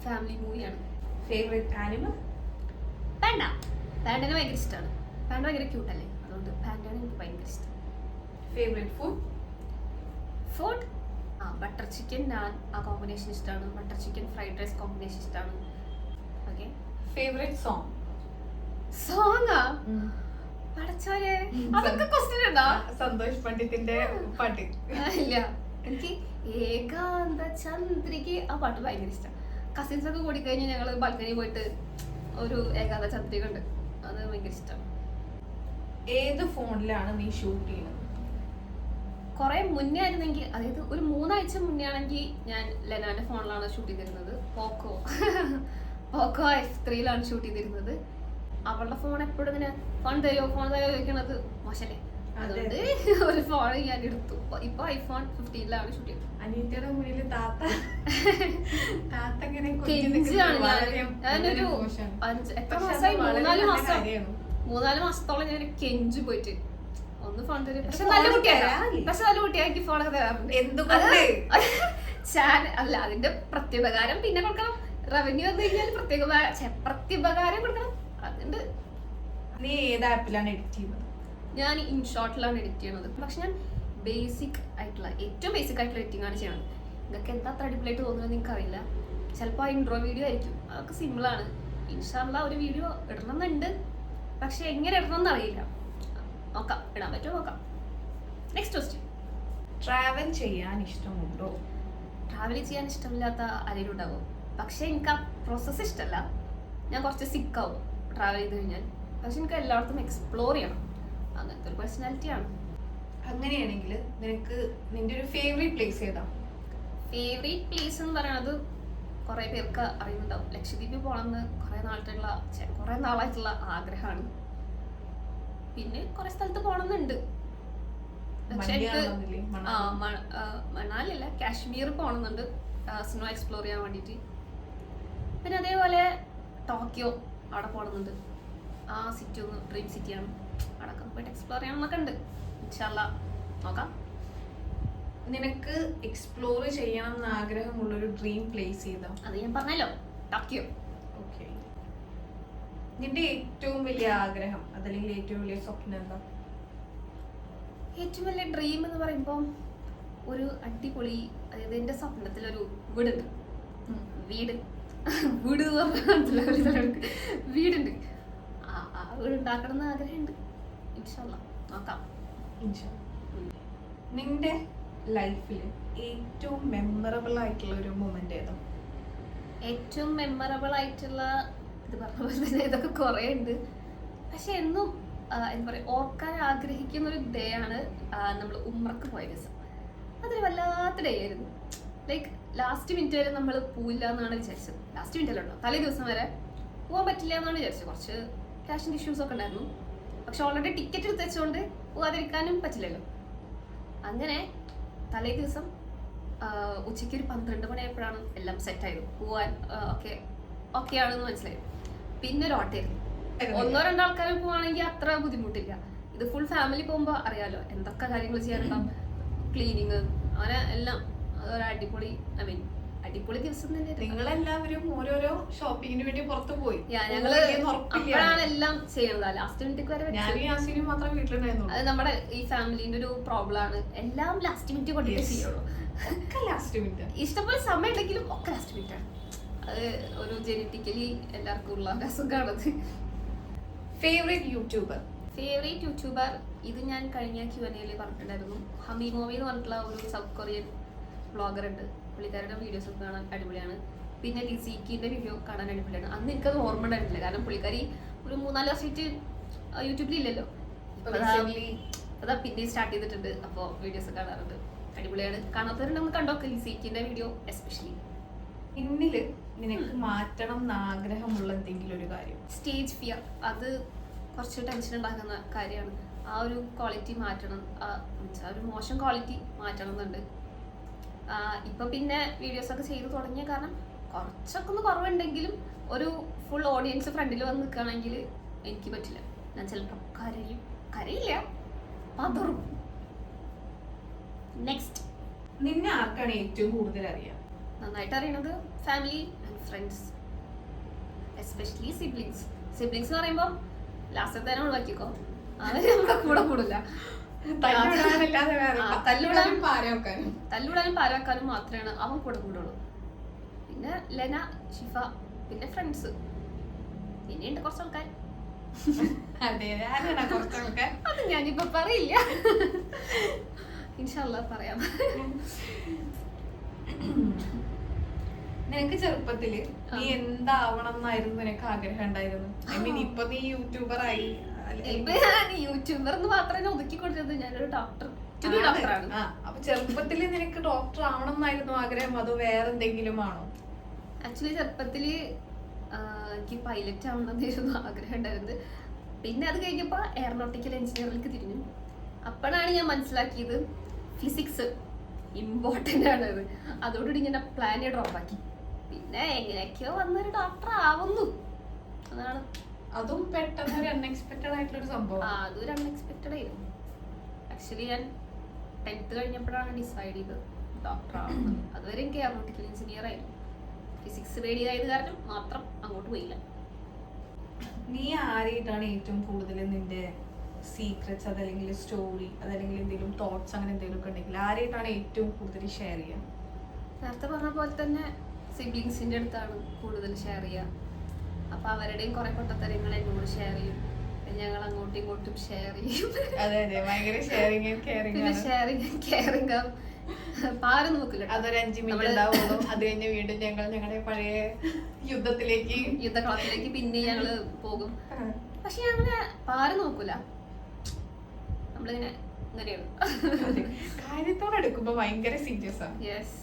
ഫാമിലി മൂവിയാണ്. Favourite animal. പാൻഡ. പാൻഡനെ ഭയങ്കര ഇഷ്ടമാണ്. പാൻഡ ഭയങ്കര ക്യൂട്ടല്ലേ, അതുകൊണ്ട് പാൻഡാണ് എനിക്ക് ഭയങ്കര ഇഷ്ടം. Favourite food. Food butter chicken, naan ആ കോമ്പിനേഷൻ ഇഷ്ടമാണ്. Butter chicken fried rice combination ഇഷ്ടമാണ്. ഓക്കെ. Favourite song. സോങ്ങാ പഠിച്ചോരെ, അതൊക്കെ ക്വസ്റ്റ്യൻ ഉണ്ടോ? സന്തോഷ് പണ്ഡിറ്റിന്റെ പാട്ട്. ഇല്ല, എനിക്ക് ഏകാന്ത ചന്ദ്രിക ആ പാട്ട് ഭയങ്കര ഇഷ്ടം. കസിൻസ് ഒക്കെ കൂടി കഴിഞ്ഞ് ഞങ്ങൾ ബാൽക്കണി പോയിട്ട് ഒരു ഏകാന്ത ചന്ദ്രിക ഉണ്ട്, അത് ഭയങ്കര ഇഷ്ടമാണ്. ഏത് ഫോണിലാണ് നീ ഷൂട്ട് ചെയ്യുന്നത്? കുറെ മുന്നേ ആയിരുന്നെങ്കിൽ, അതായത് ഒരു 3 ആഴ്ച മുന്നേ ആണെങ്കിൽ ഞാൻ ലെനാന്റെ ഫോണിലാണ് ഷൂട്ട് ചെയ്തിരുന്നത്. പോക്കോ F3 ഷൂട്ട് ചെയ്തിരുന്നത്. അവളുടെ ഫോൺ എപ്പോഴും ഇങ്ങനെ ഫോൺ തരുമോ ചോദിക്കണത് മോശല്ലേ, അതുകൊണ്ട് ഒരു ഫോൺ ഞാൻ എടുത്തു. ഇപ്പൊ ഐഫോൺ 15 ഷൂട്ട് ചെയ്തത്. അനിയത്തിയുടെ മുന്നിൽ താത്ത കെഞ്ചാണ്. ഞാനൊരു എത്ര മാസമായി, 3-4 മാസത്തോളം ഞാൻ കെഞ്ചു പോയിട്ട് ഒന്ന് ഫോൺ തരും. പക്ഷെ നല്ല കുട്ടിയാക്കി ഫോണൊക്കെ തരാറുണ്ട്. എന്തുകൊണ്ട്? അല്ല, അതിന്റെ പ്രത്യുപകാരം പിന്നെ കൊടുക്കണം. റവന്യൂ വന്നു കഴിഞ്ഞാൽ പ്രത്യുപകാരം കൊടുക്കണം. അതുകൊണ്ട്. നീ ഏത് ആപ്പിലാണ് എഡിറ്റ് ചെയ്യുന്നത്? ഞാൻ ഇൻഷോട്ടിലാണ് എഡിറ്റ് ചെയ്യുന്നത്. പക്ഷെ ഞാൻ ബേസിക് ആയിട്ടുള്ള ഏറ്റവും ബേസിക് ആയിട്ടുള്ള എഡിറ്റിംഗ് ആണ് ചെയ്യുന്നത്. നിങ്ങൾക്ക് എന്താ അത്ര അടിപൊളിയായിട്ട് തോന്നുന്നത് നിങ്ങൾക്ക് അറിയില്ല. ചിലപ്പോൾ ഇൻട്രോ വീഡിയോ ആയിരിക്കും, അതൊക്കെ സിമ്പിളാണ്. ഇൻഷാല്ലാ ഒരു വീഡിയോ ഇടണമെന്നുണ്ട്, പക്ഷെ എങ്ങനെ ഇടണം എന്നറിയില്ല. നോക്കാം, ഇടാൻ പറ്റുമോ നോക്കാം. Next question. ട്രാവൽ ചെയ്യാൻ ഇഷ്ടമുണ്ടോ? ട്രാവൽ ചെയ്യാൻ ഇഷ്ടമില്ലാത്ത ആരെങ്കിലും ഉണ്ടാവും. പക്ഷെ എനിക്ക് ആ പ്രോസസ്സ് ഇഷ്ടമല്ല. ഞാൻ കുറച്ച് സിക്കാവും ട്രാവൽ ചെയ്ത് കഴിഞ്ഞാൽ. പക്ഷെ എനിക്ക് എല്ലായിടത്തും എക്സ്പ്ലോർ ചെയ്യണം, അങ്ങനത്തെ ഒരു പേഴ്സണാലിറ്റിയാണ്. അങ്ങനെയാണെങ്കിൽ നിനക്ക് നിന്റെ ഒരു ഫേവറേറ്റ് പ്ലേസ് ഏതാ? ഫേവറേറ്റ് പ്ലേസ് എന്ന് പറയുന്നത് കുറേ പേർക്ക് അറിയുന്നുണ്ടാവും. ലക്ഷദ്വീപിൽ പോകണമെന്ന് കുറേ നാളായിട്ടുള്ള ആഗ്രഹമാണ്. പിന്നെ കുറെ സ്ഥലത്ത് പോകണമെന്നുണ്ട്. പക്ഷെ മണാലിയല്ല, കാശ്മീർ പോകണമെന്നുണ്ട് സ്നോ എക്സ്പ്ലോർ ചെയ്യാൻ വേണ്ടിയിട്ട്. പിന്നെ അതേപോലെ ടോക്കിയോ, അവിടെ പോകണമെന്നുണ്ട്. ആ സിറ്റി ഒന്ന് ഡ്രീം സിറ്റിയാണ്. അവിടെ പോയിട്ട് എക്സ്പ്ലോർ ചെയ്യണമെന്നൊക്കെ ഉണ്ട്. ഇൻഷാല്ലാ നോക്കാം. നിനക്ക് എക്സ്പ്ലോർ ചെയ്യണം എന്ന് ആഗ്രഹമുള്ളൊരു ഡ്രീം പ്ലേസ് ഏതാ? അത് ഞാൻ പറഞ്ഞല്ലോ, ടോക്കിയോ. ഓക്കെ. നിന്റെ ഏറ്റവും വലിയ ആഗ്രഹം അതല്ലെങ്കിൽ ഏറ്റവും വലിയ സ്വപ്നം എന്താ? ഏറ്റവും വലിയ ഡ്രീം എന്ന് പറയുമ്പോൾ ഒരു അടിപൊളി, അതായത് എൻ്റെ സ്വപ്നത്തിലൊരു വീടുണ്ട്. വീടുണ്ട്. ആ വീട് ഉണ്ടാക്കണം എന്ന് ആഗ്രഹമുണ്ട്. ഇൻഷാല്ലാ നോക്കാം. നിന്റെ ലൈഫിൽ ഏറ്റവും മെമ്മറബിൾ ആയിട്ടുള്ള ഒരു മൊമെന്റ് ഏതാ? ഏറ്റവും മെമ്മറബിൾ ആയിട്ടുള്ള ഇത് പറഞ്ഞ പോലെ തന്നെ ഇതൊക്കെ കുറേ ഉണ്ട്. പക്ഷെ എന്നും എന്താ പറയുക, ഓർക്കാൻ ആഗ്രഹിക്കുന്ന ഒരു ഡേ ആണ് നമ്മൾ ഉംറക്ക് പോയ ദിവസം. അതൊരു വല്ലാത്ത ഡേ ആയിരുന്നു. ലൈക്ക് ലാസ്റ്റ് മിനിറ്റ് വരെ നമ്മൾ പോവില്ല എന്നാണ് വിചാരിച്ചത്. ലാസ്റ്റ് മിനിറ്റിലുണ്ടോ, തലേ ദിവസം വരെ പോകാൻ പറ്റില്ല എന്നാണ് വിചാരിച്ചത്. കുറച്ച് ക്യാഷിൻ്റെ ഇഷ്യൂസ് ഒക്കെ ഉണ്ടായിരുന്നു. പക്ഷെ ഓൾറെഡി ടിക്കറ്റ് എടുത്ത് വെച്ചുകൊണ്ട് പോകാതിരിക്കാനും പറ്റില്ലല്ലോ. അങ്ങനെ തലേ ദിവസം ഉച്ചയ്ക്ക് ഒരു 12 മണിയായപ്പോഴാണ് എല്ലാം സെറ്റായത്. പോവാൻ ഓക്കെ ആണെന്ന് മനസ്സിലായി. പിന്നെ ഒരു ഓട്ടമായിരുന്നു. 1-2 ആൾക്കാർ പോവാണെങ്കിൽ അത്ര ബുദ്ധിമുട്ടില്ല. ഇത് ഫുൾ ഫാമിലി പോകുമ്പോൾ അറിയാലോ എന്തൊക്കെ കാര്യങ്ങൾ ചെയ്യാനുണ്ടാവും. ക്ലീനിങ്, അങ്ങനെ എല്ലാം. അതൊരു അടിപൊളി അടിപൊളി ദിവസം തന്നെ. നിങ്ങളെല്ലാവരും ഓരോരോ ഷോപ്പിങ്ങിന് വേണ്ടി പുറത്തു പോയി. ഞങ്ങള് അപ്പോഴാണ് എല്ലാം ചെയ്യുന്നത്. ലാസ്റ്റ് മിനിറ്റ് വരെ അത് നമ്മുടെ ഈ ഫാമിലിന്റെ ഒരു പ്രോബ്ലം ആണ്. എല്ലാം ലാസ്റ്റ് മിനിറ്റ് കൊണ്ടേ ചെയ്യുള്ളൂ. ഇഷ്ടംപോലെ സമയം ഉണ്ടെങ്കിലും ഒക്കെ ലാസ്റ്റ് മിനിറ്റ് ആണ്. അത് ഒരു ജെനറ്റിക്കലി എല്ലാവർക്കും ഉള്ള അസുഖമാണത്. ഫേവറേറ്റ് യൂട്യൂബർ ഇത് ഞാൻ കഴിഞ്ഞ Q&A പറഞ്ഞിട്ടുണ്ടായിരുന്നു. ഹമി മൂവി എന്ന് പറഞ്ഞിട്ടുള്ള ഒരു സൗത്ത് കൊറിയൻ വ്ളോഗർ ഉണ്ട്. പുള്ളിക്കാരുടെ വീഡിയോസ് ഒക്കെ കാണാൻ അടിപൊളിയാണ്. പിന്നെ ലിസിക്കിന്റെ വീഡിയോ കാണാൻ അടിപൊളിയാണ്. അന്ന് എനിക്കത് ഓർമ്മ ഉണ്ടായിരുന്നില്ല, കാരണം പുള്ളിക്കാരി ഒരു 3-4 വർഷമായിട്ട് യൂട്യൂബിൽ ഇല്ലല്ലോ. അതാ പിന്നെ സ്റ്റാർട്ട് ചെയ്തിട്ടുണ്ട്. അപ്പോൾ വീഡിയോസ് കാണാറുണ്ട്, അടിപൊളിയാണ്. കാണാത്തവരുണ്ടെങ്കിൽ കണ്ടോക്കെ ലിസിക്കിന്റെ വീഡിയോ എസ്പെഷ്യലി. പിന്നില് നിനക്ക് മാറ്റണം എന്ന് ആഗ്രഹമുള്ള എന്തെങ്കിലും ഒരു കാര്യം? സ്റ്റേജ് ഫിയർ, അത് കുറച്ച് ടെൻഷൻ ഉണ്ടാക്കുന്ന കാര്യമാണ്. ആ ഒരു ക്വാളിറ്റി മാറ്റണം, ഒരു മോശം ക്വാളിറ്റി മാറ്റണം എന്നുണ്ട്. ഇപ്പം പിന്നെ വീഡിയോസ് ഒക്കെ ചെയ്ത് തുടങ്ങിയ കാരണം കുറച്ചൊക്കെ ഒന്ന് കുറവുണ്ടെങ്കിലും ഒരു ഫുൾ ഓഡിയൻസ് ഫ്രണ്ടിൽ വന്ന് നിൽക്കുകയാണെങ്കിൽ എനിക്ക് പറ്റില്ല. ഞാൻ ചിലപ്പോൾ കരയില്ല, പതറും. നെക്സ്റ്റ്, നിന്നെ ആർക്കാണ് ഏറ്റവും കൂടുതൽ അറിയാം? നന്നായിട്ട് അറിയണത് family and friends, especially siblings എന്ന് പറയുമ്പോൾ ലാസ്റ്റത്തെ തന്നെ ഒഴിവാക്കിക്കോ, അവര് നമ്മുടെ കൂടെ കൂടില്ല. തല്ലുവിടാനും പാരാക്കാനും മാത്രമാണ് അവൻ കൂടെ കൂടുള്ളൂ. പിന്നെ ലെന, ഷിഫ, പിന്നെ ഫ്രണ്ട്സ്, പിന്നെയുണ്ട് കുറച്ച് ആൾക്കാർ. അത് ഞാനിപ്പോ പറയില്ല, ഇൻഷാല്ലാ പറയാം. നിനക്ക് ചെറുപ്പത്തില് നീ എന്താവണം എന്നായിരുന്നു നിനക്ക് ആഗ്രഹം ഉണ്ടായിരുന്നു? ഐ മീൻ ഇപ്പൊ നീ യൂട്യൂബറായി. ഇപ്പൊ ഞാൻ യൂട്യൂബർ എന്ന് മാത്രമേ ഒതുക്കിക്കൊണ്ടിരുന്നത്, ഞാനൊരു ഡോക്ടറാണ്. അപ്പൊ ചെറുപ്പത്തില് നിനക്ക് ഡോക്ടർ ആവണം എന്നായിരുന്നു ആഗ്രഹം, അതോ വേറെ എന്തെങ്കിലും ആണോ? ആക്ച്വലി ചെറുപ്പത്തില് എനിക്ക് പൈലറ്റ് ആവണമെന്നായിരുന്നു ആഗ്രഹം ഉണ്ടായിരുന്നത്. പിന്നെ അത് കഴിഞ്ഞപ്പോ എയറോനോട്ടിക്കൽ എഞ്ചിനീയറിലേക്ക് തിരിഞ്ഞു. അപ്പോഴാണ് ഞാൻ മനസ്സിലാക്കിയത് ഫിസിക്സ് ഇമ്പോർട്ടൻ്റ് ആണത്. അതോടുകൂടി ഞാൻ പ്ലാനെ ഡ്രോപ്പ് ആക്കി. പിന്നെ എങ്ങനെയൊക്കെയോ വന്നൊരു ഡോക്ടർ ആവുന്നു, അതാണ്. അതും പെട്ടെന്ന് ഒരു അൺഎക്സ്പെക്ടഡ് ആയിട്ടുള്ള സംഭവം. അതൊരു അൺഎക്സ്പെക്ടഡ് ആയിരുന്നു. ആക്ച്വലി ഞാൻ 10th കഴിഞ്ഞപ്പോഴാണ് ഡിസൈഡ് ചെയ്തത് ഡോക്ടർ ആവുന്നത്. അതുവരെ എനിക്ക് എയറോനോട്ടിക്കൽ എഞ്ചിനീയർ ആയിരുന്നു. ഫിസിക്സ് പേടിയായത് കാരണം മാത്രം അങ്ങോട്ട് പോയില്ല. നീ ആരായിട്ടാണ് ഏറ്റവും കൂടുതൽ നിന്റെ സീക്രറ്റ്സ്, അതല്ലെങ്കിൽ സ്റ്റോറി, അതല്ലെങ്കിൽ എന്തെങ്കിലും തോട്ട്സ് അങ്ങനെ എന്തെങ്കിലും ഒക്കെ ഉണ്ടെങ്കിൽ ആരായിട്ടാണ് ഏറ്റവും കൂടുതൽ ഷെയർ ചെയ്യുക? നേരത്തെ പറഞ്ഞ പോലെ തന്നെ സിബ്ലിങ്സിന്റെ അടുത്താണ് കൂടുതൽ ഷെയർ ചെയ്യുക. അപ്പൊ അവരുടെയും കുറെ പൊട്ടത്തരങ്ങൾ എന്നോട് ഷെയർ ചെയ്യും, ഞങ്ങൾ അങ്ങോട്ടും ഇങ്ങോട്ടും ഷെയർ ചെയ്യും. പിന്നെ ഷെയറിങ് കെയറിങ് പാരം നോക്കില്ല. അതൊരു 5 മിനിറ്റ് ഉണ്ടാവുള്ളൂ. അത് കഴിഞ്ഞ് വീണ്ടും ഞങ്ങൾ ഞങ്ങളുടെ പഴയ യുദ്ധക്കളത്തിലേക്ക് പിന്നെ ഞങ്ങള് പോകും. പക്ഷെ ഞങ്ങള് പാരം നോക്കൂല, നമ്മളിങ്ങനെ ഇങ്ങനെയാണ്. കാര്യത്തോടെ എടുക്കുമ്പോ ഭയങ്കര സീരിയസ് ആണ്. യെസ്.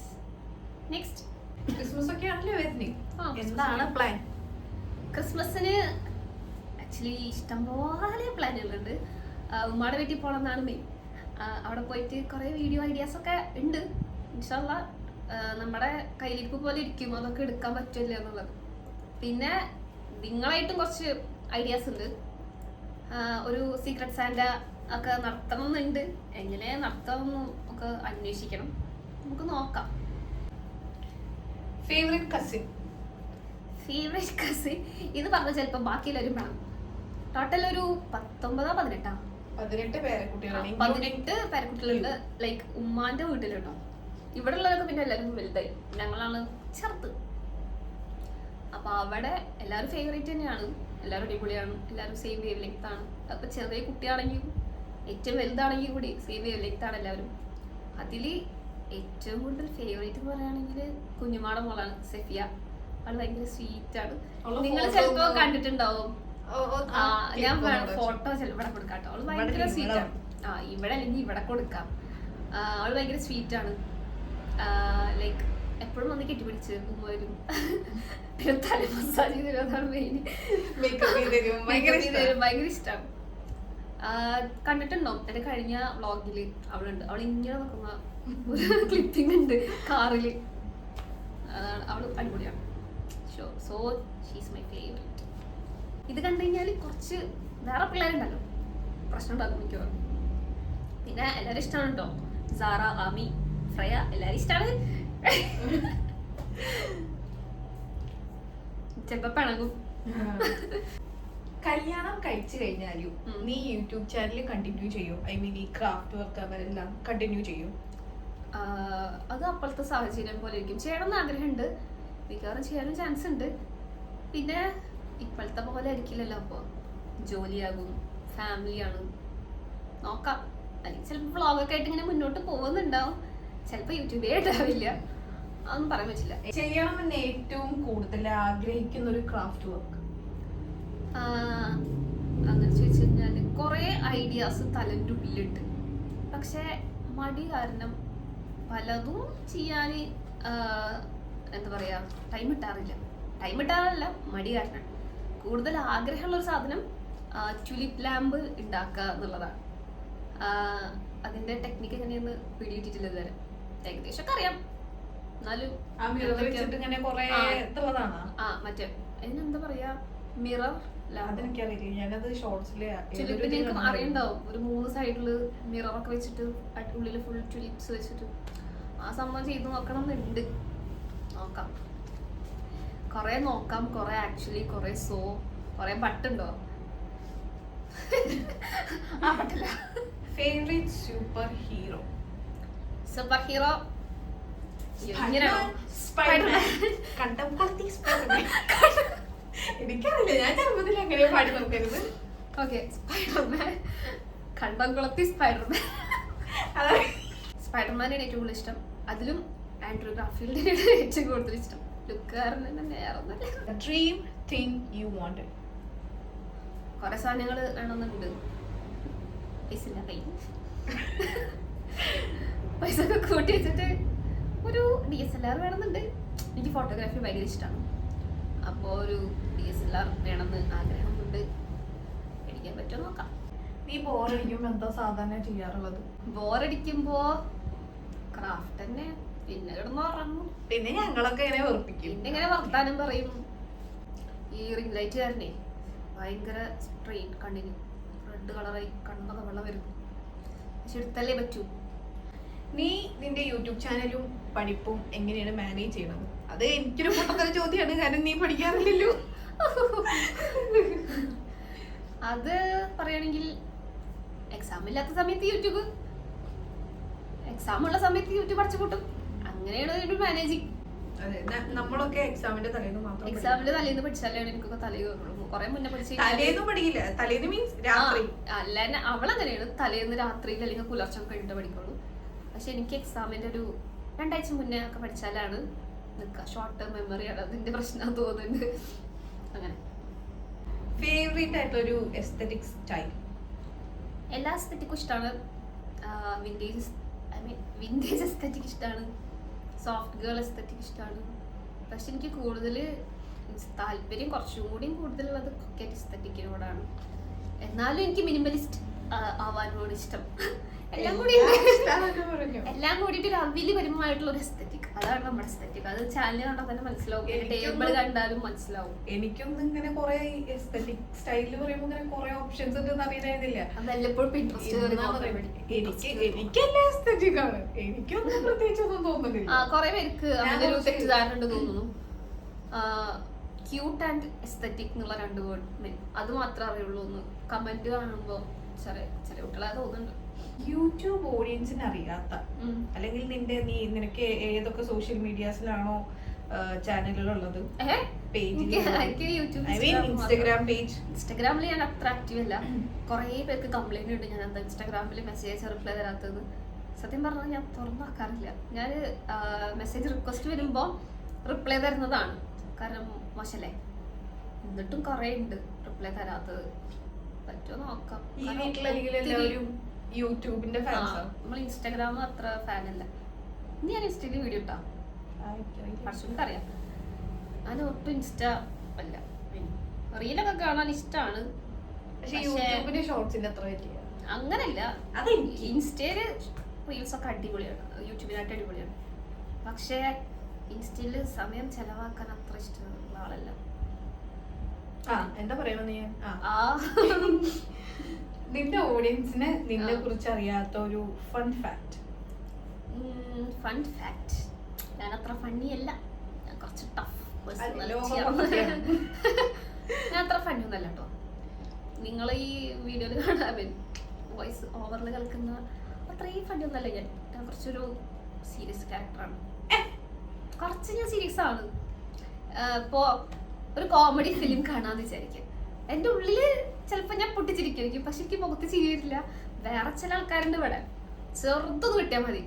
നെക്സ്റ്റ്, ക്രിസ്മസ് ഒക്കെ ആണല്ലോ വരുന്നേ, എന്താണ് പ്ലാൻ? ക്രിസ്മസിന് ആക്ച്വലി ഇഷ്ടംപോലെ പ്ലാനുകളുണ്ട്. ഉമ്മാടെ വീട്ടിൽ പോകണം എന്നാണ് മെയിൻ. അവിടെ പോയിട്ട് കുറേ വീഡിയോ ഐഡിയാസ് ഒക്കെ ഉണ്ട്. ഇൻഷാല്ലാ നമ്മുടെ കയ്യിലിരിപ്പ് പോലെ ഇരിക്കും, അതൊക്കെ എടുക്കാൻ പറ്റില്ല എന്നുള്ളത്. പിന്നെ നിങ്ങളായിട്ടും കുറച്ച് ഐഡിയാസ് ഉണ്ട്. ഒരു സീക്രട്ട് സാന്റ ഒക്കെ നടത്തണം എന്നുണ്ട്. എങ്ങനെ നടത്തണമെന്നും ഒക്കെ അന്വേഷിക്കണം, നമുക്ക് നോക്കാം. ഫേവറേറ്റ് കസിൻ ഇത് പറഞ്ഞാൽ ചിലപ്പോൾ ബാക്കിയുള്ളവരും വേണം. ടോട്ടൽ ഒരു 18 പേരക്കുട്ടികളുണ്ട്. ലൈക്ക് ഉമ്മാന്റെ വീട്ടിലുണ്ടോ. ഇവിടെ ഉള്ളവരൊക്കെ പിന്നെ എല്ലാവരും വലുതായി, ഞങ്ങളാണ് ചെറുത്. അപ്പൊ അവിടെ എല്ലാവരും ഫേവറേറ്റ് തന്നെയാണ്, എല്ലാവരും അടിപൊളിയാണ്, എല്ലാവരും സെയിം വേവ് ലെങ്ത് ആണ്. അപ്പൊ ചെറിയ കുട്ടിയാണെങ്കിൽ ഏറ്റവും വലുതാണെങ്കിൽ കൂടി സെയിം വേവ് ലെങ്ത് ആണ് എല്ലാവരും. അതില് ഏറ്റവും കൂടുതൽ ഫേവറേറ്റ് എന്ന് പറയുകയാണെങ്കിൽ കുഞ്ഞുമാടെ മോളാണ് സെഫിയ. അവള് ഭയങ്കര സ്വീറ്റ് ആണ്. നിങ്ങൾ ചിലപ്പോ കണ്ടിട്ടുണ്ടാവും. ഞാൻ ഫോട്ടോ ഇവിടെ കൊടുക്കാട്ടോ. അവള് ഭയങ്കര സ്വീറ്റ് ആണ്. ഇവിടെ അല്ലെങ്കിൽ ഇവിടെ കൊടുക്കാം. അവള് ഭയങ്കര സ്വീറ്റ് ആണ്. ലൈക്ക് എപ്പോഴും വന്ന് കെട്ടിപ്പിടിച്ച് ഉമ്മ വരും, പിന്നെ തല മസാജ് ചെയ്ത് അതാണ് മെയിൻ. ഭയങ്കര ഇഷ്ടമാണ്. കണ്ടിട്ടുണ്ടോ എന്റെ കഴിഞ്ഞ വ്ളോഗില് അവളുണ്ട്. അവൾ ഇങ്ങനെ നോക്കുന്ന ഒരു ക്ലിപ്പിംഗ് ഉണ്ട് കാറില്. അതാണ് അവള് അടിപൊളിയാണ്. So she's my favourite. ഇത് കണ്ടു കഴിഞ്ഞാൽ കുറച്ച് വേറെ പിള്ളേരുണ്ടല്ലോ, പ്രശ്നം ഉണ്ടാകും മിക്കവാറും. പിന്നെ എല്ലാവരും ഇഷ്ടമാണ് കേട്ടോ. സാറ, ആമി, ഫ്രയ എല്ലാവരും ഇഷ്ടമാണ്. ചിലപ്പോ പിണങ്ങും. കല്യാണം കഴിച്ചു കഴിഞ്ഞാലും നീ യൂട്യൂബ് ചാനൽ കണ്ടിന്യൂ ചെയ്യും? ഐ മീൻ ഈ ക്രാഫ്റ്റ് വർക്ക് അവരെല്ലാം കണ്ടിന്യൂ ചെയ്യും? അത് അപ്പോഴത്തെ സാഹചര്യം പോലെ ഇരിക്കും. ചെയ്യണമെന്ന് ആഗ്രഹമുണ്ട്. മിക്കവാറും ചെയ്യാനും ചാൻസ് ഉണ്ട്. പിന്നെ ഇപ്പോഴത്തെ പോലെ ആയിരിക്കില്ലല്ലോ, അപ്പോൾ ജോലിയാകും, ഫാമിലിയാണ്, നോക്കാം. അല്ലെങ്കിൽ ചിലപ്പോൾ വ്ളോഗൊക്കെ ആയിട്ട് ഇങ്ങനെ മുന്നോട്ട് പോകുന്നുണ്ടാവും, ചിലപ്പോൾ യൂട്യൂബേ ഉണ്ടാവില്ല, അതൊന്നും പറയാൻ പറ്റില്ല. ചെയ്യണമെന്ന് ഏറ്റവും കൂടുതൽ ആഗ്രഹിക്കുന്ന ഒരു ക്രാഫ്റ്റ് വർക്ക് അങ്ങനെ ചോദിച്ചു കഴിഞ്ഞാൽ കുറേ ഐഡിയാസ് തലൻ്റെ ഉള്ളിലുണ്ട്. പക്ഷേ മടി കാരണം പലതും ചെയ്യാൻ എന്താ പറയുക, ടൈം കിട്ടാറില്ല, മടി കാരണം. കൂടുതൽ ആഗ്രഹമുള്ളൊരു സാധനം ട്യൂലിപ്പ് ലാമ്പ് ഉണ്ടാക്കുക എന്നുള്ളതാണ്. അതിൻ്റെ ടെക്നിക്ക് എങ്ങനെയെന്ന് പിടിയിട്ടിട്ടില്ല ഇതുവരെ. ഏകദേശമൊക്കെ അറിയാം, എന്നാലും മറ്റേ അതിനെന്താ പറയാ, മിറർ ട്യൂലിപ്പിന് അറിയണ്ടാവും. ഒരു 3 സൈഡില് മിററൊക്കെ വെച്ചിട്ട് ഉള്ളിൽ ഫുൾ ട്യൂലിപ്സ് വെച്ചിട്ട് ആ സംഭവം ചെയ്ത് നോക്കണം എന്നുണ്ട്. നോക്കാം, കുറെ ആക്ച്വലി കുറെ ബട്ടുണ്ടോ? ആ ബട്ടില്ല. ഫേവറേറ്റ് സൂപ്പർ ഹീറോ എനിക്കറിയില്ല, ഞാൻ ചെറുപ്പത്തിൽ എങ്ങനെയോ പാടി നോക്കരുത്. ഓക്കെ, സ്പൈഡർമാൻ, കണ്ടംകുളത്തി സ്പൈഡർമാനാണ് ഏറ്റവും കൂടുതൽ ഇഷ്ടം. അതിലും ആൻഡ്രൂ ഗാർഫീൽഡിനാണ് ഏറ്റവും കൂടുതൽ ഇഷ്ടം. ലുക്കാരൻ തന്നെ വേറെ ഡ്രീം തിങ് യു വാണ്ടഡ്. കുറെ സാധനങ്ങൾ വേണമെന്നുണ്ട്, പൈസ ഇല്ല കയ്യിൽ. പൈസ ഒക്കെ കൂട്ടി വെച്ചിട്ട് ഒരു DSLR വേണമെന്നുണ്ട്. എനിക്ക് ഫോട്ടോഗ്രാഫി ഭയങ്കര ഇഷ്ടമാണ്, അപ്പോൾ ഒരു DSLR വേണമെന്ന് ആഗ്രഹമുണ്ട്. മേടിക്കാൻ പറ്റുമോ നോക്കാം. നീ ബോറടിക്കുമ്പോൾ എന്താ സാധാരണ ചെയ്യാറുള്ളത്? ബോറടിക്കുമ്പോ ക്രാഫ്റ്റ് തന്നെ, പിന്നെ കിടന്നുറങ്ങും. പിന്നെ ഞങ്ങളൊക്കെ ഇങ്ങനെ വെറുപ്പിക്കും, പിന്നെ ഇങ്ങനെ വർത്താനം പറയും. ഈ റിംഗ് ലൈറ്റ് കാരനെ ഭയങ്കര സ്ട്രെയിൻ, കണ്ണിന് റെഡ് കളറായി കണ്ണൊക്കെ വെള്ളം വരും. പക്ഷെ എടുത്തല്ലേ പറ്റൂ. നീ നിന്റെ യൂട്യൂബ് ചാനലും പഠിപ്പും എങ്ങനെയാണ് മാനേജ് ചെയ്യണത്? അത് എനിക്കൊരു പൊട്ടത്തര ചോദ്യമാണ്, കാരണം നീ പഠിക്കാറില്ലല്ലോ. അത് പറയുകയാണെങ്കിൽ എക്സാം ഇല്ലാത്ത സമയത്ത് യൂട്യൂബ്, എക്സാം ഉള്ള സമയത്ത് യൂട്യൂബ് അടച്ചു കൂട്ടും. അങ്ങനെയാണ് ഒരു മാനേജിങ്. നമ്മളൊക്കെ എക്സാമിന്റെ തലേന്ന് മാത്രം, എക്സാമിന്റെ തലേന്ന് പഠിച്ചാലേ എനിക്കൊക്കെ തലേ കയറുള്ളൂ. കുറെ മുന്നേ പഠിച്ചു തലേന്ന് പഠിക്കില്ല. തലേന്ന് മീൻസ് രാത്രി അല്ല, അവളങ്ങനെയാണ്, തലേന്ന് രാത്രിയിൽ അല്ലെങ്കിൽ പുലർച്ചെ കഴിഞ്ഞിട്ട് പഠിക്കുള്ളൂ. പക്ഷെ എനിക്ക് എക്സാമിന്റെ ഒരു 2 ആഴ്ച മുന്നേ ഒക്കെ പഠിച്ചാലാണ് നിൽക്കുക. ഷോർട്ട് ടേം മെമ്മറിയാണ് അതിന്റെ പ്രശ്നം തോന്നുന്നുണ്ട്. അങ്ങനെ ഫേവറേറ്റ് ആയിട്ടൊരു എസ്തെറ്റിക് സ്റ്റൈൽ? എല്ലാ എസ്തെറ്റിക്കും ഇഷ്ടമാണ്. വിന്റേജ് എസ്തെറ്റിക് ഇഷ്ടമാണ്, സോഫ്റ്റ് ഗേൾ എസ്തെറ്റിക് ഇഷ്ടമാണ്. പക്ഷെ എനിക്ക് കൂടുതൽ താല്പര്യം കുറച്ചും കൂടിയും കൂടുതലുള്ളത് കൊക്കറ്റ് എസ്തെറ്റിക്കിനോടാണ്. എന്നാലും എനിക്ക് മിനിമലിസ്റ്റ് ആവാനോട് ഇഷ്ടം. എല്ലാം കൂടിയിട്ട് ഒരു അവലി വരുമായിട്ടുള്ള ഒരു എസ്തെറ്റിക്, അതാണ് നമ്മുടെ എസ്തെറ്റിക്. അത് ചാനൽ കണ്ടാൽ തന്നെ മനസ്സിലാവും, ടേബിൾ കണ്ടാലും മനസ്സിലാവും. എനിക്കൊന്നും ഇങ്ങനെ കുറെ എസ്തെറ്റിക് സ്റ്റൈലിൽ പറയുമ്പോൾ ഇങ്ങനെ കുറെ ഓപ്ഷൻസ് ഉണ്ടെന്ന് അറിയാനില്ല. അതെല്ലപ്പോഴും എനിക്കെല്ലാം എസ്തെറ്റിക് ആണ്, എനിക്കൊന്നും പ്രത്യേകിച്ചൊന്നും തോന്നുന്നില്ല. കുറെ പേർക്ക് അങ്ങനെ ഒരു തെറ്റിദ്ധാരണ ഉണ്ട് തോന്നുന്നു. ക്യൂട്ട് ആൻഡ് എസ്തെറ്റിക് എന്നുള്ള 2 വേർഡ് അത് മാത്രമേ അറിയുള്ളൂ എന്ന് കമന്റ് കാണുമ്പോൾ ചെറിയ കുട്ടികളെ തോന്നുന്നുണ്ട്. യൂട്യൂബ് ഓഡിയൻസിന് അറിയാത്ത, അല്ലെങ്കിൽ നിനക്ക് ഏതൊക്കെ സോഷ്യൽ മീഡിയാസിലാണോ ചാനലുകളുള്ളത്, ഇൻസ്റ്റാഗ്രാം പേജ്? ഇൻസ്റ്റാഗ്രാമിൽ ഞാൻ അത്ര ആക്റ്റീവ് അല്ല. കുറെ പേർക്ക് കംപ്ലൈന്റ് ഉണ്ട് ഞാൻ എന്താ ഇൻസ്റ്റാഗ്രാമിൽ മെസ്സേജ് റിപ്ലൈ തരാത്തത്. സത്യം പറഞ്ഞാൽ ഞാൻ തുറന്നാക്കാറില്ല. ഞാൻ മെസ്സേജ് റിക്വസ്റ്റ് വരുമ്പോൾ റിപ്ലൈ തരുന്നതാണ്, കാരണം മോശല്ലേ. എന്നിട്ടും കുറെ ഉണ്ട് റിപ്ലൈ തരാത്തത്. പറ്റുമോ നോക്കാം. യൂട്യൂബിന്റെ നമ്മൾ ഇൻസ്റ്റാഗ്രാം അത്ര ഫാനല്ല. ഇനി ഞാൻ ഇൻസ്റ്റയിൽ വീഡിയോ ഇട്ടാ പക്ഷെ അറിയാം, ഞാൻ ഒട്ടും ഇൻസ്റ്റ അല്ല. റീലൊക്കെ കാണാൻ ഇഷ്ടമാണ്, അങ്ങനല്ല. ഇൻസ്റ്റയില് റീൽസ് ഒക്കെ അടിപൊളിയാണ്, യൂട്യൂബിനായിട്ട് അടിപൊളിയാണ്. പക്ഷേ ഇൻസ്റ്റയിൽ സമയം ചെലവാക്കാൻ അത്ര ഇഷ്ടമുള്ള ആളല്ല. എന്താ പറയണ നീ? നിന്റെ ഓഡിയൻസിന് നിന്നെ കുറിച്ച് അറിയാത്ത ഒരു ഫൺ ഫാക്ട്? ഞാൻ അത്ര ഫണ്ണി അല്ല, ഞാൻ കുറച്ച് ടഫ്. ഞാൻ അത്ര ഫണ്ണി ഒന്നല്ല കേട്ടോ. നിങ്ങൾ ഈ വീഡിയോയിൽ കാണാൻ വോയിസ് ഓവറിൽ കളിക്കുന്ന അത്രയും ഫണ്ണി ഒന്നല്ല ഞാൻ കുറച്ചൊരു സീരിയസ് ക്യാരക്ടറാണ്. കുറച്ച് ഞാൻ സീരിയസ് ആണ്. ഇപ്പോ ഒരു കോമഡി ഫിലിം കാണാന്ന് വിചാരിക്കും, എന്റെ ഉള്ളില് ചിലപ്പോ ഞാൻ പൊട്ടിച്ചിരിക്കും, പക്ഷെ എനിക്ക് മുഖത്ത് ചിരി വരില്ല. വേറെ ചില ആൾക്കാരുണ്ട് ഇവിടെ, ചെറുതൊന്ന് കിട്ടിയാൽ മതി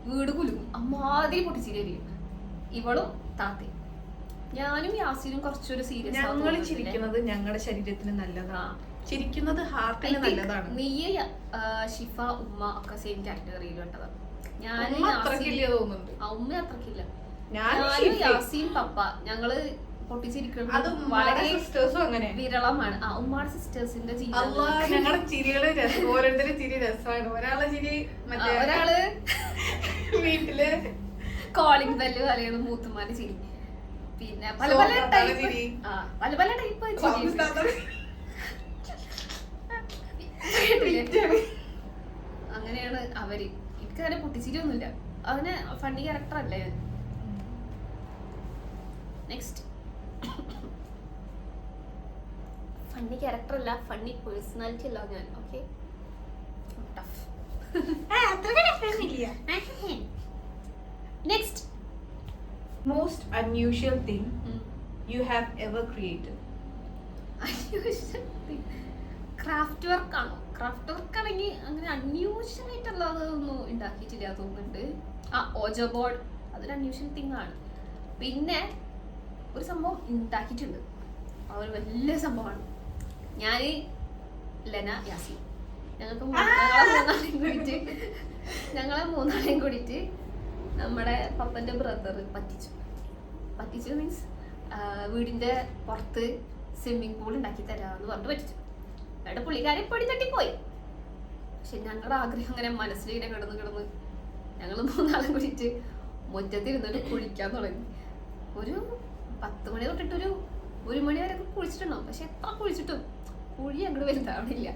വീട് കുലുക്കും, അമ്മാതിരി പൊട്ടിച്ചിരിക്കും. ഇവളും താത്തി, ഞാനും യാസിനും കുറച്ചൊരു സീരിയസ്. ഞങ്ങൾ ചിരിക്കുന്നത് ഞങ്ങളുടെ ശരീരത്തിന് നല്ലതാണ്, ചിരിക്കുന്നത് ഹാർട്ടിന് നല്ലതാണ്. നീയെ ഷിഫ ഉമ്മ ഒക്കെ സെയിം കാറ്റഗറിയിൽ കണ്ടതാണ്. ഞാൻ ഉമ്മ അത്രക്കില്ല. ഞാനും യാസീൻ പപ്പ ഞങ്ങള് പൊട്ടിച്ചിരിക്കുന്നത് വളരെ വിരളമാണ്. ഉമ്മാടെ സിസ്റ്റേഴ്സിന്റെ ഞങ്ങളുടെ ചിരികള് ഓരോരുത്തരും ചിരി രസമാണ്. ഒരാളെ ചിരി ഒരാള് വീട്ടില് കോളിംഗ് ബെല്ല് കളിയാണ്, മൂത്തുമാന്റെ ചിരി. പിന്നെ പല പല ടൈപ്പ് അങ്ങനെയാണ് അവര്. എനിക്ക് അങ്ങനെ പൊട്ടിച്ചിരിയൊന്നുമില്ല, അവന് ഫണ്ണി ക്യാരക്ടർ അല്ലേ. നെക്സ്റ്റ്, ഫണ്ണി ക്യാരക്ടർ അല്ല, ഫണ്ണി പേഴ്സണാലിറ്റി അല്ല ഞാൻ. Okay, next, most unusual thing you have ever created. Craft work ആണോ? ക്രാഫ്റ്റ് വർക്ക് ആണെങ്കിൽ അങ്ങനെ അൺയൂഷ്വൽ ആയിട്ടുള്ളതൊന്നും ഉണ്ടാക്കിയിട്ടില്ല തോന്നുന്നുണ്ട്. ഓജോ ബോർഡ്, അതൊരു അൺയൂഷ്വൽ തിങ് ആണ്. പിന്നെ ഒരു സംഭവം ഉണ്ടാക്കിയിട്ടുണ്ട്, ആ ഒരു വലിയ സംഭവമാണ്. ഞാൻ ലെന യാസീൻ ഞങ്ങളെ മൂന്നാളെയും കൂടിയിട്ട് നമ്മുടെ പപ്പന്റെ ബ്രദർ പറ്റിച്ചു മീൻസ് വീടിന്റെ പുറത്ത് സ്വിമ്മിങ് പൂൾ ഉണ്ടാക്കി തരാന്ന് പറഞ്ഞിട്ട് പറ്റിച്ചു. എന്നിട്ട് പുള്ളിക്കാരെ പൊടി തട്ടിപ്പോയി. പക്ഷെ ഞങ്ങളുടെ ആഗ്രഹം അങ്ങനെ മനസ്സിലിങ്ങനെ കിടന്ന് ഞങ്ങൾ മൂന്നാളും കൂടിയിട്ട് മുറ്റത്തിരുന്നിട്ട് കുളിക്കാൻ തുടങ്ങി. ഒരു 10 മണി തൊട്ടിട്ടൊരു 1 മണി വരെ കുളിച്ചിട്ടുണ്ടാവും. പക്ഷെ എത്ര കുളിച്ചിട്ടും കുഴി അങ്ങോട്ട് വലുതാവണില്ല.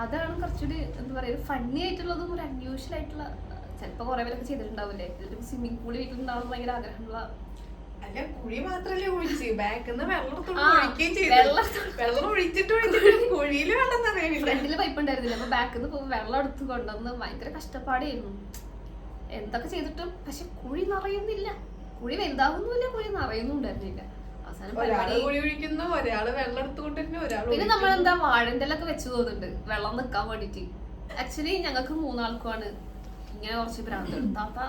അതാണ് കുറച്ചുകൂടി എന്താ പറയുക, ഫണ്ണി ആയിട്ടുള്ളതും ഒരു അൺയൂഷ്വൽ ആയിട്ടുള്ള. ചിലപ്പോ കുറെ പേരൊക്കെ ചെയ്തിട്ടുണ്ടാവില്ലേ, സ്വിമ്മിംഗ് പൂളിൽ വീട്ടിലുണ്ടാവുന്ന ഭയങ്കര ആഗ്രഹമുള്ള. അല്ല, കുഴി മാത്രല്ലേ ഒഴിച്ച്, ബാക്കിന്ന് ഫ്രണ്ടില് പൈപ്പ് ഉണ്ടായിരുന്നില്ല, അപ്പൊ ബാക്കിന്ന് വെള്ളം എടുത്ത് കൊണ്ടുവന്ന് ഭയങ്കര കഷ്ടപ്പാടായിരുന്നു. എന്തൊക്കെ ചെയ്തിട്ടും പക്ഷെ കുഴി നിറയുന്നില്ല, കുഴി വലുതാവുന്നില്ല, കുഴി നിറയുന്നുണ്ടായിരുന്നില്ല. അവസാനം പിന്നെ നമ്മളെന്താ വാഴന്റെലൊക്കെ വെച്ച് തോന്നുന്നുണ്ട് വെള്ളം നിക്കാൻ വേണ്ടിട്ട്. ആക്ച്വലി ഞങ്ങൾക്ക് 3 ആൾക്കുമാണ് ഇങ്ങനെ കുറച്ച് ഭ്രാന്ത്. താത്ത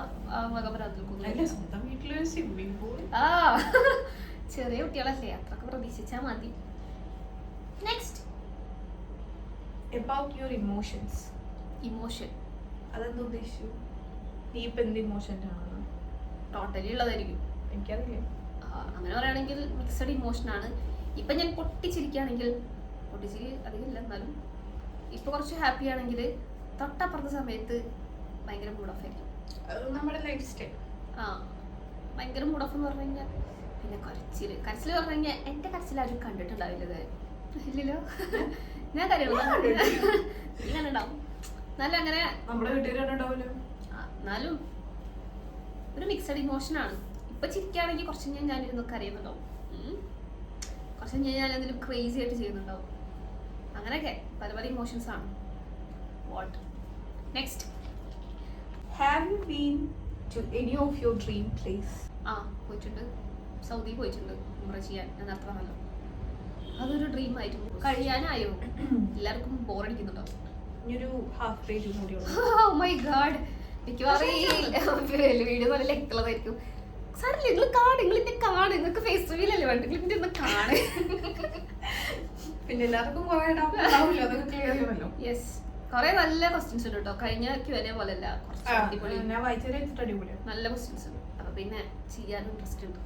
ചെറിയ കുട്ടികളല്ലേ, അത്രക്ക് പ്രതീക്ഷിച്ചാ മതി. Next, about your emotions. Emotion അതെന്താ ഉദ്ദേശിച്ചു? നീ ഇപ്പൊ എന്ത് ഇമോഷൻ്റെ ആണെന്ന് ടോട്ടലി ഉള്ളതായിരിക്കും, എനിക്കറിയില്ല. അങ്ങനെ പറയുകയാണെങ്കിൽ മിക്സഡ് ഇമോഷൻ ആണ്. ഇപ്പൊ ഞാൻ പൊട്ടിച്ചിരിക്കുകയാണെങ്കിൽ, പൊട്ടിച്ചിരി അധികമില്ല എന്നാലും ഇപ്പൊ കുറച്ച് ഹാപ്പി ആണെങ്കിൽ തൊട്ടപ്പുറത്തെ സമയത്ത് ഭയങ്കര മൂഡ് ഓഫ് ആയിരിക്കും. നമ്മുടെ ലൈഫ് സ്റ്റൈൽ. ഭയങ്കര മൂഡ് ഓഫ് എന്ന് പറഞ്ഞു കഴിഞ്ഞാൽ പിന്നെ കരച്ചിൽ പറഞ്ഞു കഴിഞ്ഞാൽ എന്റെ കരച്ചിൽ ആരും കണ്ടിട്ടുണ്ടാവില്ല. ഇല്ലല്ലോ, ഞാൻ ഇങ്ങനെ ഉണ്ടാവും. എന്നാലും അങ്ങനെ നമ്മുടെ വീട്ടുകാരുണ്ടാവില്ല. എന്നാലും ഒരു മിക്സഡ് ഇമോഷൻ ആണ്. ഇപ്പൊ ചിരിക്കുകയാണെങ്കിൽ കുറച്ച് ഞാനിരുന്നൊക്കെ അറിയുന്നുണ്ടാവും, കുറച്ച് ഞാൻ എന്തെങ്കിലും ക്രേസി ആയിട്ട് ചെയ്യുന്നുണ്ടാവും. അങ്ങനെയൊക്കെ പല പല ഇമോഷൻസ് ആണ്. What next? Have you been to any of your dream place? പോയിട്ടുണ്ട്. സൗദി പോയിട്ടുണ്ട് ഉംറ ചെയ്യാൻ. ഞാൻ നേരത്തെ പറഞ്ഞല്ലോ, അതൊരു ഡ്രീം ആയിരുന്നു. കഴിയാനായോ? എല്ലാവർക്കും ബോറടിക്കുന്നുണ്ടോ? ഒരു ഹാഫ് പേജ് കൂടി. ഓ മൈ ഗാഡ്, വീഡിയോ നല്ല ലെങ്ത്തുള്ളതായിരിക്കും. സാറില്ല, നിങ്ങൾ നിങ്ങളിന്റെ കാണും, നിങ്ങൾക്ക് ഫേസ് റിവീലല്ലേ വേണ്ട, നിങ്ങളിന്റെ ഒന്ന് കാണും. പിന്നെ എല്ലാവർക്കും യെസ്, കുറെ നല്ല ക്വസ്റ്റ്യൻസ് ഉണ്ട് കേട്ടോ. കഴിഞ്ഞ Q&A പോലെയല്ല, നല്ല ക്വസ്റ്റ്യൻസ് ഉണ്ട്. അപ്പൊ പിന്നെ ചെയ്യാൻ ഇൻട്രസ്റ്റ് ഉണ്ട്.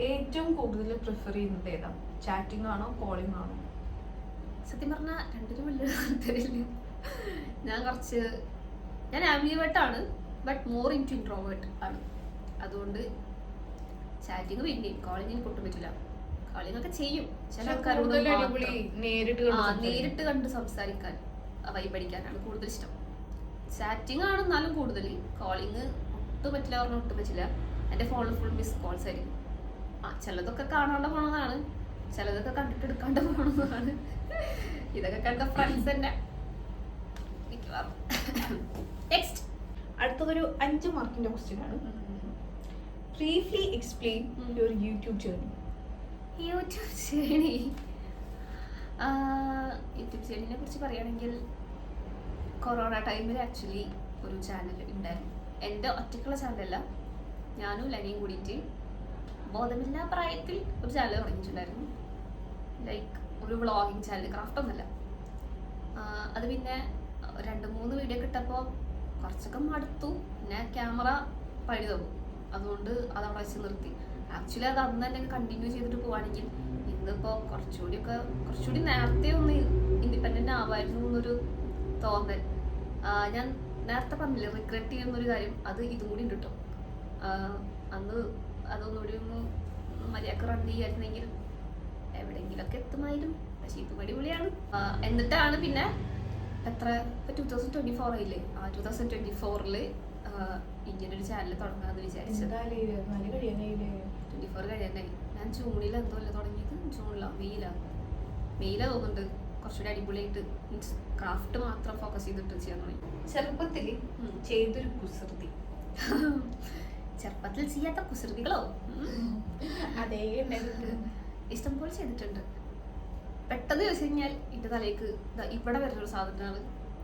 ഏറ്റവും കൂടുതൽ പ്രിഫർ ചെയ്യുന്നത് ഏതാ? ചാറ്റിംഗ് ആണോ കോളിംഗ് ആണോ? സത്യം പറഞ്ഞാൽ രണ്ടിനും വലിയ താല്പര്യമില്ല. ഞാൻ ആംബിവേർട്ട് ആണ്, ബട്ട് മോർ ഇൻടു ഇൻട്രോവേർട്ട് ആണ്. അതുകൊണ്ട് ചാറ്റിംഗ് പിന്നെയും, കോളിംഗ് എനിക്ക് ഒട്ടും പറ്റില്ല. കോളിംഗ് ഒക്കെ ചെയ്യും ചില ആൾക്കാരോട്, നേരിട്ട് കണ്ട് സംസാരിക്കാൻ വൈബടിക്കാനാണ് കൂടുതൽ ഇഷ്ടം. ചാറ്റിംഗ് ആണ് എന്നാലും കൂടുതൽ. കോളിംഗ് ഒട്ടും പറ്റില്ല, പറഞ്ഞാൽ ഒട്ടും പറ്റില്ല. എൻ്റെ ഫോണിൽ ഫുൾ മിസ് കോൾസ് ആയിരിക്കും. ചിലതൊക്കെ കാണാണ്ട് പോണതാണ്, ചിലതൊക്കെ കണ്ടിട്ട് എടുക്കാണ്ട് പോണതാണ്. ഇതൊക്കെ കണ്ട ഫ്രണ്ട്സ് തന്നെ. നെക്സ്റ്റ്, അടുത്തതൊരു 5 മാർക്കിന്റെ ക്വസ്റ്റ്യൻ ആണ്. Briefly explain your YouTube journey. YouTube ജേർണിനെ കുറിച്ച് പറയുകയാണെങ്കിൽ കൊറോണ ടൈമിൽ ആക്ച്വലി ഒരു ചാനൽ ഉണ്ടായിരുന്നു. എൻ്റെ ഒറ്റയ്ക്കുള്ള ചാനലല്ല, ഞാനും ലനിയും കൂടിയിട്ട് ബോധമില്ലാ പ്രായത്തിൽ ഒരു ചാനൽ തുടങ്ങിയിട്ടുണ്ടായിരുന്നു. ലൈക്ക് ഒരു വ്ളോഗിങ് ചാനൽ, ക്രാഫ്റ്റ് ഒന്നുമല്ല. അത് പിന്നെ 2-3 വീഡിയോ കിട്ടപ്പോൾ കുറച്ചൊക്കെ മടുത്തു. പിന്നെ ക്യാമറ പഴി തോന്നും, അതുകൊണ്ട് അതവിടെ വെച്ച് നിർത്തി. ആക്ച്വലി അത് അന്ന് തന്നെ കണ്ടിന്യൂ ചെയ്തിട്ട് പോവുകയാണെങ്കിൽ ഇന്നിപ്പോൾ കുറച്ചുകൂടി നേരത്തെ ഒന്ന് ഇൻഡിപെൻഡൻ്റ് ആവായിരുന്നു എന്നൊരു തോന്നൽ. ഞാൻ നേരത്തെ പറഞ്ഞില്ലേ റിഗ്രറ്റ് ചെയ്യുന്നൊരു കാര്യം, അത് ഇതും കൂടി ഉണ്ട് കേട്ടോ. അന്ന് അതൊന്നുകൂടി ഒന്ന് മര്യാദക്ക് റൺ ചെയ്യായിരുന്നെങ്കിൽ എവിടെയെങ്കിലുമൊക്കെ എത്തുമായിരുന്നു. പക്ഷേ ഇതും അടിപൊളിയാണ്. എന്നിട്ടാണ് പിന്നെ എത്ര 2024 ആയില്ലേ, 2024 ഇങ്ങനൊരു ചാനൽ തുടങ്ങാമെന്ന് വിചാരിച്ചത്. 24 കഴിയാനായി. ഞാൻ ജൂണിൽ എന്തോ അല്ലേ തുടങ്ങിയത്, മെയിലാ തോന്നുന്നുണ്ട്. കുറച്ചുകൂടി അടിപൊളിയായിട്ട് മീൻസ് ക്രാഫ്റ്റ് മാത്രം ഫോക്കസ് ചെയ്തിട്ട് ചെയ്യാൻ തുടങ്ങി. ചെറുപ്പത്തിൽ ചെയ്തൊരു കുസൃതി. ചെറുപ്പത്തിൽ ചെയ്യാത്ത കുസൃതികളോ അതേ ഇഷ്ടംപോലെ ചെയ്തിട്ടുണ്ട്. പെട്ടെന്ന് ചോദിച്ചു കഴിഞ്ഞാൽ എൻ്റെ തലേക്ക് ഇവിടെ വരുന്നൊരു സാധനമാണ്.